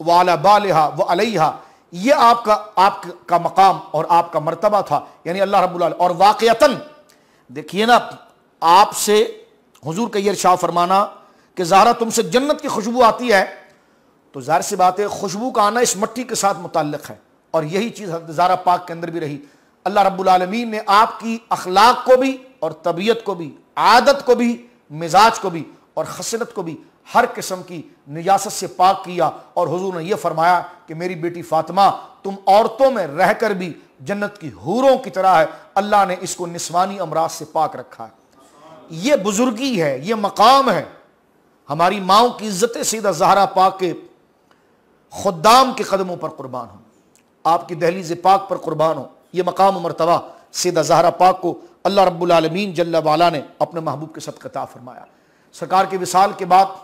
S1: व अला बालिहा व अलैहा। ये आपका मकाम और आपका मर्तबा था। यानी अल्लाह रब्बुल आलमीन। और वाक़ियतन देखिए ना, आपसे हुजूर का ये इरशाद फरमाना कि ज़हरा तुमसे जन्नत की खुशबू आती है, तो ज़ाहिर सी बात है खुशबू का आना इस मिट्टी के साथ मुताल्लिक़ है। और यही चीज़ हज़रत ज़हरा पाक के अंदर भी रही। अल्लाह रब्बुल आलमीन ने आपकी अखलाक को भी और तबीयत को भी, आदत को भी, मिजाज को भी और खसलत को भी हर किस्म की निजासत से पाक किया। और हुजूर ने यह फरमाया कि मेरी बेटी फातिमा तुम औरतों में रहकर भी जन्नत की हूरों की तरह है। अल्लाह ने इसको निस्वानी अमराज से पाक रखा है। यह बुजुर्गी है, यह मकाम है। हमारी माओ की इज्जत सीधा ज़हरा पाक के खुद्दाम के कदमों पर कुर्बान हो, आपकी दहलीज़ पाक पर कुर्बान हो। यह मकाम मर्तबा सीधा ज़हरा पाक को अल्लाह रब्बुल आलमीन जल्ला वाला ने अपने महबूब के सदक़े अता फरमाया। सरकार के विसाल के बाद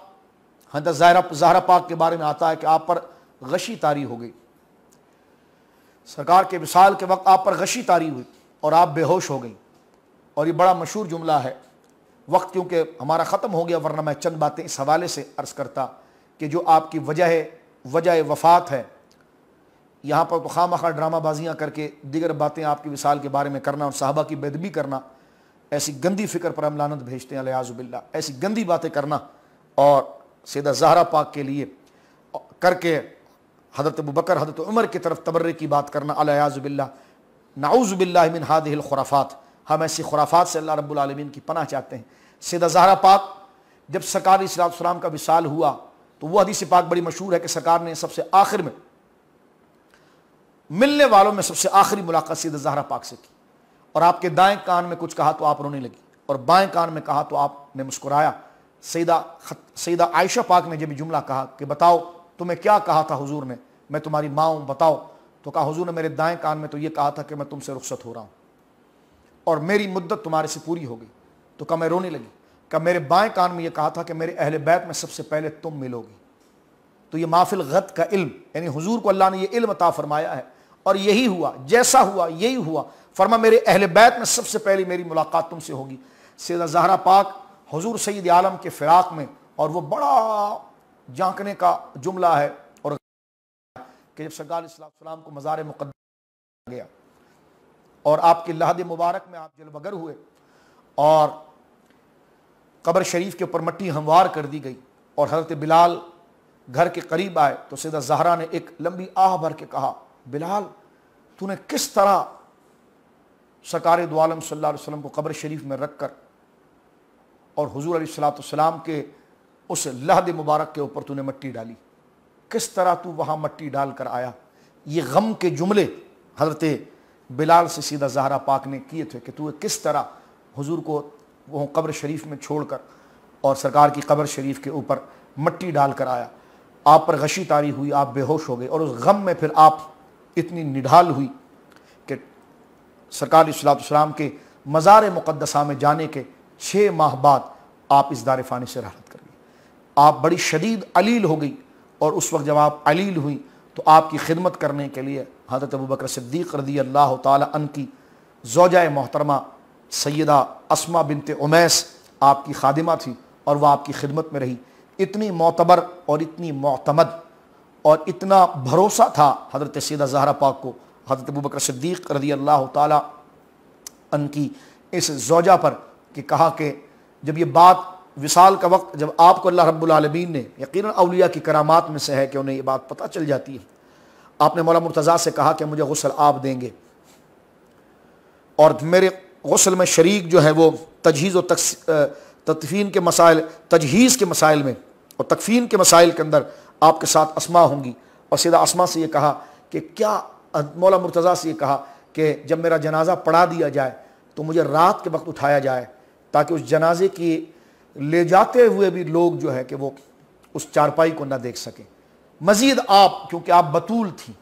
S1: हज़रत ज़हरा पाक के बारे में आता है कि आप पर गशी तारी हो गई। सरकार के विसाल के वक्त आप पर गशी तारी हुई और आप बेहोश हो गई। और ये बड़ा मशहूर जुमला है। वक्त क्योंकि हमारा ख़त्म हो गया, वरना मैं चंद बातें इस हवाले से अर्ज़ करता कि जो आपकी वजह वफ़ात है। यहाँ पर तो खामखा ड्रामाबाजियाँ करके दीगर बातें आपकी विसाल के बारे में करना और साहबा की बेदबी करना, ऐसी गंदी फ़िक्र पर हम लानत भेजते हैं अलियाज़ुबिल्लाह। ऐसी गंदी बातें करना और सैयदा ज़हरा पाक के लिए करके हज़रत अबू बकर हज़रत उमर की तरफ तबर्रे की बात करना, अलियाज़ुबिल्लाह, नऊज़ुबिल्लाहि मिन हादिहिल खुराफात। हम ऐसी खुराफात से अल्लाह रब्बुल आलमीन की पनाह चाहते हैं। सैयदा ज़हरा पाक जब सरकार इस्लाम का विसाल हुआ तो वह हदीस पाक बड़ी मशहूर है कि सरकार ने सबसे आखिर में मिलने वालों में सबसे आखिरी मुलाकात सैयदा ज़हरा पाक से की। और आपके दाएं कान में कुछ कहा तो आप रोने लगी, और बाएं कान में कहा तो आपने मुस्कुराया। सैयदा आयशा पाक ने जब जुमला कहा कि बताओ तुम्हें क्या कहा था हुजूर ने, मैं तुम्हारी माँ हूँ बताओ, तो कहा हुजूर ने मेरे दाएं कान में तो ये कहा था कि मैं तुमसे रुखसत हो रहा हूँ और मेरी मुद्दत तुम्हारे से पूरी हो गई। तो कहा मैं रोने लगी। कहा मेरे बाएं कान में ये कहा था कि मेरे अहले बैत में सबसे पहले तुम मिलोगी। तो ये माफिल गद का इल्म, यानी हुजूर को अल्लाह ने ये इल्म अता फरमाया है और यही हुआ, जैसा हुआ यही हुआ। फरमा मेरे अहले बैत में सबसे पहले मेरी मुलाकात तुमसे होगी। सैयदा ज़हरा पाक हुजूर सैयद आलम के फिराक में, और वो बड़ा झांकने का जुमला है और कि जब सरकार इस्लाम को मज़ार मुक़द्दस गया और आपके लहद मुबारक में आप जलवगर हुए और कब्र शरीफ के ऊपर मट्टी हमवार कर दी गई और हज़रत बिलाल घर के करीब आए, तो सैयदा ज़हरा ने एक लंबी आह भर के कहा, बिलाल तूने किस तरह सरकार दो आलम सल्लल्लाहु अलैहि वसल्लम को कब्र शरीफ में रख कर और हुजूर अलैहिस्सलाम के उस लहद मुबारक के ऊपर तूने मट्टी डाली, किस तरह तू वहाँ मट्टी डाल कर आया। ये गम के जुमले हज़रत बिलाल से सीधा ज़हरा पाक ने किए थे कि तू किस तरह हुजूर को वो कब्र शरीफ में छोड़कर और सरकार की कब्र शरीफ के ऊपर मट्टी डाल कर आया। आप पर गशी तारी हुई, आप बेहोश हो गए और उस गम में फिर आप इतनी निढाल हुई कि सरकार इस्लाम के मज़ार मुक़द्दसा में जाने के 6 माह बाद आप इस दार फ़ानी से रहमत कर गई। आप बड़ी शदीद अलील हो गई, और उस वक्त जब आप अलील हुई तो आपकी खिदमत करने के लिए हज़रत अबू बकर सिद्दीक़ रज़ी अल्लाह ताला अन्हु की ज़ौजा मोहतरमा सैयदा अस्मा बिनते उमैस आपकी खादिमा थी, और वह आपकी खिदमत में रही। इतनी मोतबर और इतनी मोतमद और इतना भरोसा था हज़रत सैयदा ज़हरा पाक को हज़रत अबू बकर सिद्दीक़ रज़ी अल्लाह ताला अन्हु की इस ज़ौजा पर, कि कहा कि जब ये बात विसाल का वक्त, जब आपको अल्लाह रब्बुल आलमीन ने, यकीनन औलिया की करामात में से है कि उन्हें ये बात पता चल जाती है, आपने मौला मुर्तज़ा से कहा कि मुझे गुस्ल आप देंगे, और मेरे गुस्ल में शरीक जो है वो तजहीज़ और तदफीन के मसाइल, तजहीज़ के मसाइल में और तकफीन के मसाइल के अंदर आपके साथ अस्मा होंगी। और सीधा अस्मा से ये कहा कि क्या, मौला मुर्तज़ा से ये कहा कि जब मेरा जनाजा पढ़ा दिया जाए तो मुझे रात के वक्त उठाया जाए, ताकि उस जनाजे की ले जाते हुए भी लोग जो है कि वो उस चारपाई को ना देख सकें। मज़ीद आप, क्योंकि आप बतूल थी,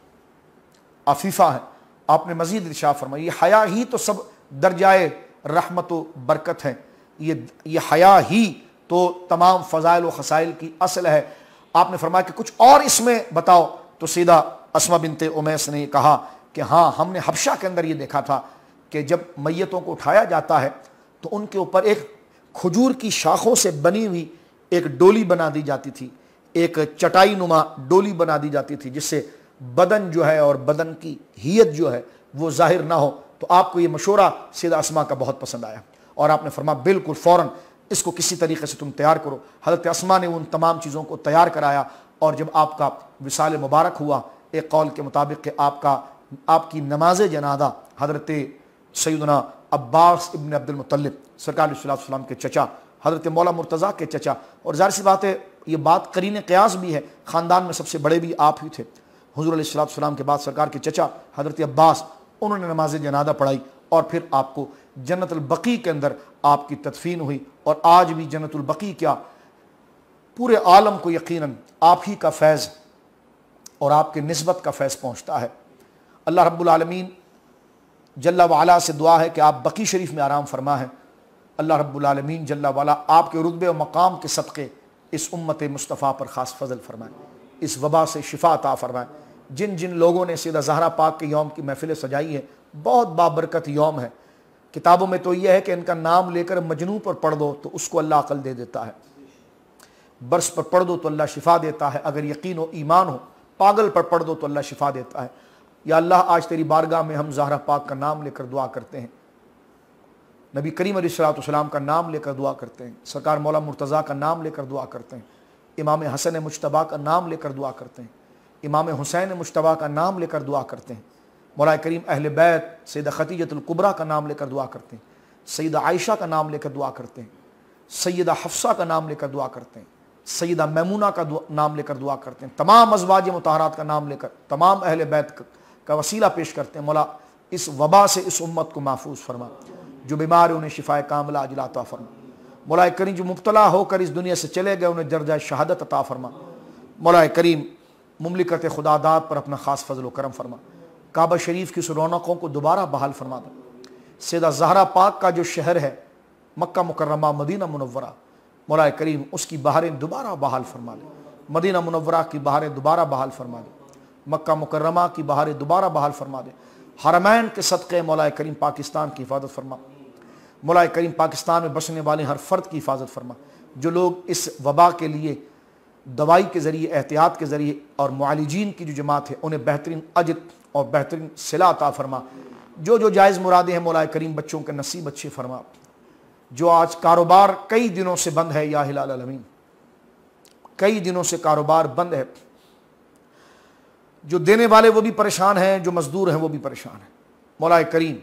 S1: अफीफ़ा हैं, आपने मज़ीद इरशाद फरमाया, ये हया ही तो सब दर्जाए रहमत व बरकत है, ये हया ही तो तमाम फ़ज़ाइल व खसाइल की असल है। आपने फरमाया कि कुछ और इसमें बताओ, तो सीधा अस्मा बिनते उमैस ने कहा कि हाँ, हमने हबशा के अंदर ये देखा था कि जब मैयतों को उठाया जाता है तो उनके ऊपर एक खजूर की शाखों से बनी हुई एक डोली बना दी जाती थी, एक चटाई नुमा डोली बना दी जाती थी, जिससे बदन जो है और बदन की हियत जो है वो जाहिर ना हो। तो आपको ये मशवरा सीधा अस्मा का बहुत पसंद आया, और आपने फरमाया बिल्कुल फ़ौरन इसको किसी तरीके से तुम तैयार करो। हज़रत अस्मा ने उन तमाम चीज़ों को तैयार कराया, और जब आपका विसाल मुबारक हुआ, एक कौल के मुताबिक कि आपकी नमाज जनादा हज़रत सैयदना अब्बास इब्न अब्दुल मुत्तलिब सरकार अलैहि सलाम के चचा, हज़रत मौला मुर्तज़ा के चचा, और ज़ाहिर सी बात है ये बात करीन क़यास भी है, ख़ानदान में सबसे बड़े भी आप ही थे। हुज़ूर अलैहि सलाम के बाद सरकार के चचा हज़रत अब्बास, उन्होंने नमाज जनादा पढ़ाई, और फिर आपको जन्नतुल बकी के अंदर आपकी तदफीन हुई। और आज भी जन्नतुल बकी क्या, पूरे आलम को यकीनन आप ही का फैज़ और आपके निस्बत का फैज़ पहुँचता है। अल्लाह रब्बुल आलमीन जल्ला वाला से दुआ है कि आप बकी शरीफ में आराम फरमा है। अल्लाह रब्बुल आलमीन जल्ला वाला आपके रुतबे और मकाम के सदक़े इस उम्मत मुस्तफ़ा पर ख़ास फजल फरमाए, इस वबा से शिफा अता फरमाए। जिन जिन लोगों ने सीधा ज़हरा पाक के यौम की महफिलें सजाई है, बहुत बाबरकत यौम है। किताबों में तो यह है कि इनका नाम लेकर मजनू पर पढ़ दो तो उसको अल्लाह अक़ल दे देता है, बर्स पर पढ़ दो तो अल्लाह शिफा देता है, अगर यकीन हो ईमान हो, पागल पर पढ़ दो तो अल्लाह शिफा देता है। या अल्लाह, आज तेरी बारगाह में हम ज़हरा पाक का नाम लेकर दुआ करते हैं, नबी करीम अलैहिस्सलाम का नाम लेकर दुआ करते हैं, सरकार मौला मुर्तज़ा का नाम लेकर दुआ करते हैं, इमाम हसन मुज्तबा का नाम लेकर दुआ करते हैं, इमाम हुसैन मुज्तबा का नाम लेकर दुआ करते हैं, मौला करीम अहले बैत सैयदा खदीजतुल कुबरा का नाम लेकर दुआ करते हैं, सैयदा आयशा का नाम लेकर दुआ करते हैं, सैयदा हफ्सा का नाम लेकर दुआ करते हैं, सैयदा मैमूना का नाम लेकर दुआ करते हैं, तमाम अज़वाज मुतहरात का नाम लेकर तमाम अहले बैत का वसीला पेश करते हैं। मौला इस वबा से इस उम्मत को महफूज फरमा, जो बीमार है उन्हें शिफाए कामिला अजला अता फरमा। मौला करीम जो मुब्तला होकर इस दुनिया से चले गए उन्हें दर्जा शहादत अता फरमा। मौला करीम मुमलिकत खुदादात पर अपना ख़ास फजल व करम फरमा, काबा शरीफ की उस रौनकों को दोबारा बहाल फरमा दो। सैयदा ज़हरा पाक का जो शहर है मक्का मुकर्रमा मदीना मुनव्वरा, मौला करीम उसकी बहारें दोबारा बहाल फरमा दे, मदीना मुनव्वरा की बहारें दोबारा बहाल फरमा दे, मक्का मुकर्रमा की बहारें दोबारा बहाल फरमा दे। हरमैन के सदक़े मौला करीम पाकिस्तान की हिफाजत फरमा, मौला करीम पाकिस्तान में बसने वाले हर फ़र्द की हिफाजत फरमा। जो लोग इस वबा के लिए दवाई के ज़रिए, एहतियात के ज़रिए और मुआलिजीन की जो जमात है उन्हें बेहतरीन अजर और बेहतरीन सिला अता फरमा। जो जायज़ मुरादें हैं मौला करीम बच्चों के नसीब अच्छे फरमा। जो आज कारोबार कई दिनों से बंद है, या हिलाल अलमीन कई दिनों से कारोबार बंद है, जो देने वाले वो भी परेशान हैं, जो मजदूर हैं वो भी परेशान हैं। मौला करीम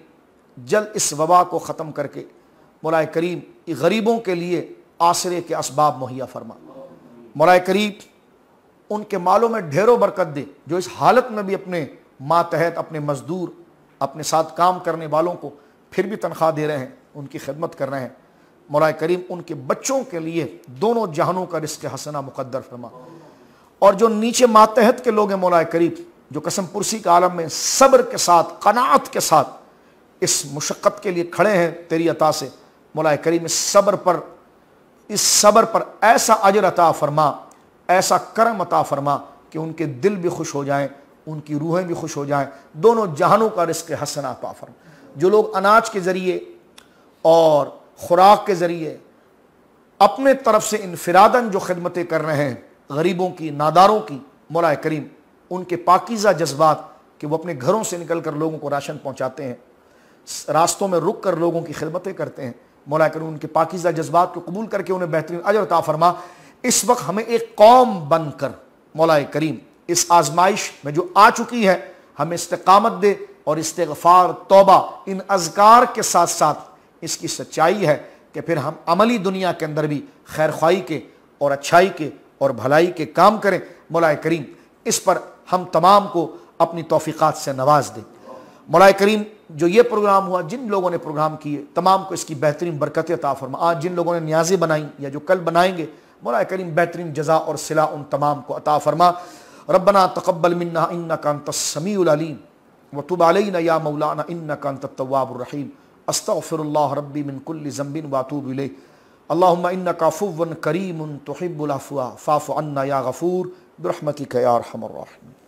S1: जल्द इस वबा को ख़त्म करके मौला करीम गरीबों के लिए आसरे के असबाब मुहैया फरमा। मौला करीम उनके मालों में ढेरों बरकत दे, जो इस हालत में भी अपने मातहत अपने मजदूर अपने साथ काम करने वालों को फिर भी तनख्वाह दे रहे हैं, उनकी खिदमत कर रहे हैं। मौला करीम उनके बच्चों के लिए दोनों जहानों का रिज़्क़ हसना मुक़द्दर फरमा। और जो नीचे मातहत के लोग हैं मौला करीम, जो कसम पुरसी के आलम में सब्र के साथ, कनाअत के साथ इस मुशक्क़त के लिए खड़े हैं तेरी अता से, मौला करीम इस सब्र पर ऐसा अजर अता फरमा, ऐसा करम अता फरमा कि उनके दिल भी खुश हो जाएं, उनकी रूहें भी खुश हो जाएं, दोनों जहानों का रिज़्क़ हसन अता फरमा। जो लोग अनाज के ज़रिए और खुराक के ज़रिए अपने तरफ से इनफिरादन जो खिदमतें कर रहे हैं गरीबों की, नादारों की, मौला करीम उनके पाकीज़ा जज्बात कि वो अपने घरों से निकल कर लोगों को राशन पहुँचाते हैं, रास्तों में रुक कर लोगों की खिदमतें करते हैं, मौला करीम उनके पाकीज़ा जज्बात को कबूल करके उन्हें बेहतरीन अजर अता फरमा। इस वक्त हमें एक कौम बनकर मौला करीम इस आजमाइश में जो आ चुकी है हमें इस्तिकामत दे और इस्तिग़फ़ार, तौबा, इन अज़कार के साथ साथ इसकी सच्चाई है कि फिर हम अमली दुनिया के अंदर भी खैर ख्वाही के और अच्छाई के और भलाई के काम करें। मौला करीम इस पर हम तमाम को अपनी तौफ़ीक़ात से नवाज दे। मौला करीम जो ये प्रोग्राम हुआ, जिन लोगों ने प्रोग्राम किए तमाम को इसकी बेहतरीन बरकत अता फरमा। आज जिन लोगों ने न्याज़ें बनाई या जो कल बनाएंगे, मौला करीम बेहतरीन जज़ा और सिला उन तमाम को अता फरमा। रब्बना तक़ब्बल मिन्ना इन्नका अंतस समीउल अलीम व तुब अलैना या मौलाना इन्नका अंतत तव्वाबुर रहीम। अस्तग़फिरुल्लाह रब्बी मिन कुल्लि ज़ंबिन व अतूबु इलैह। अल्लाहुम्मा इन्नका अफ़ुव्वुन करीमुन तुहिब्बुल अफ़्वा फ़अफ़ु अन्ना या गफ़ूर बिरहमतिका या अरहमर राहिमीन।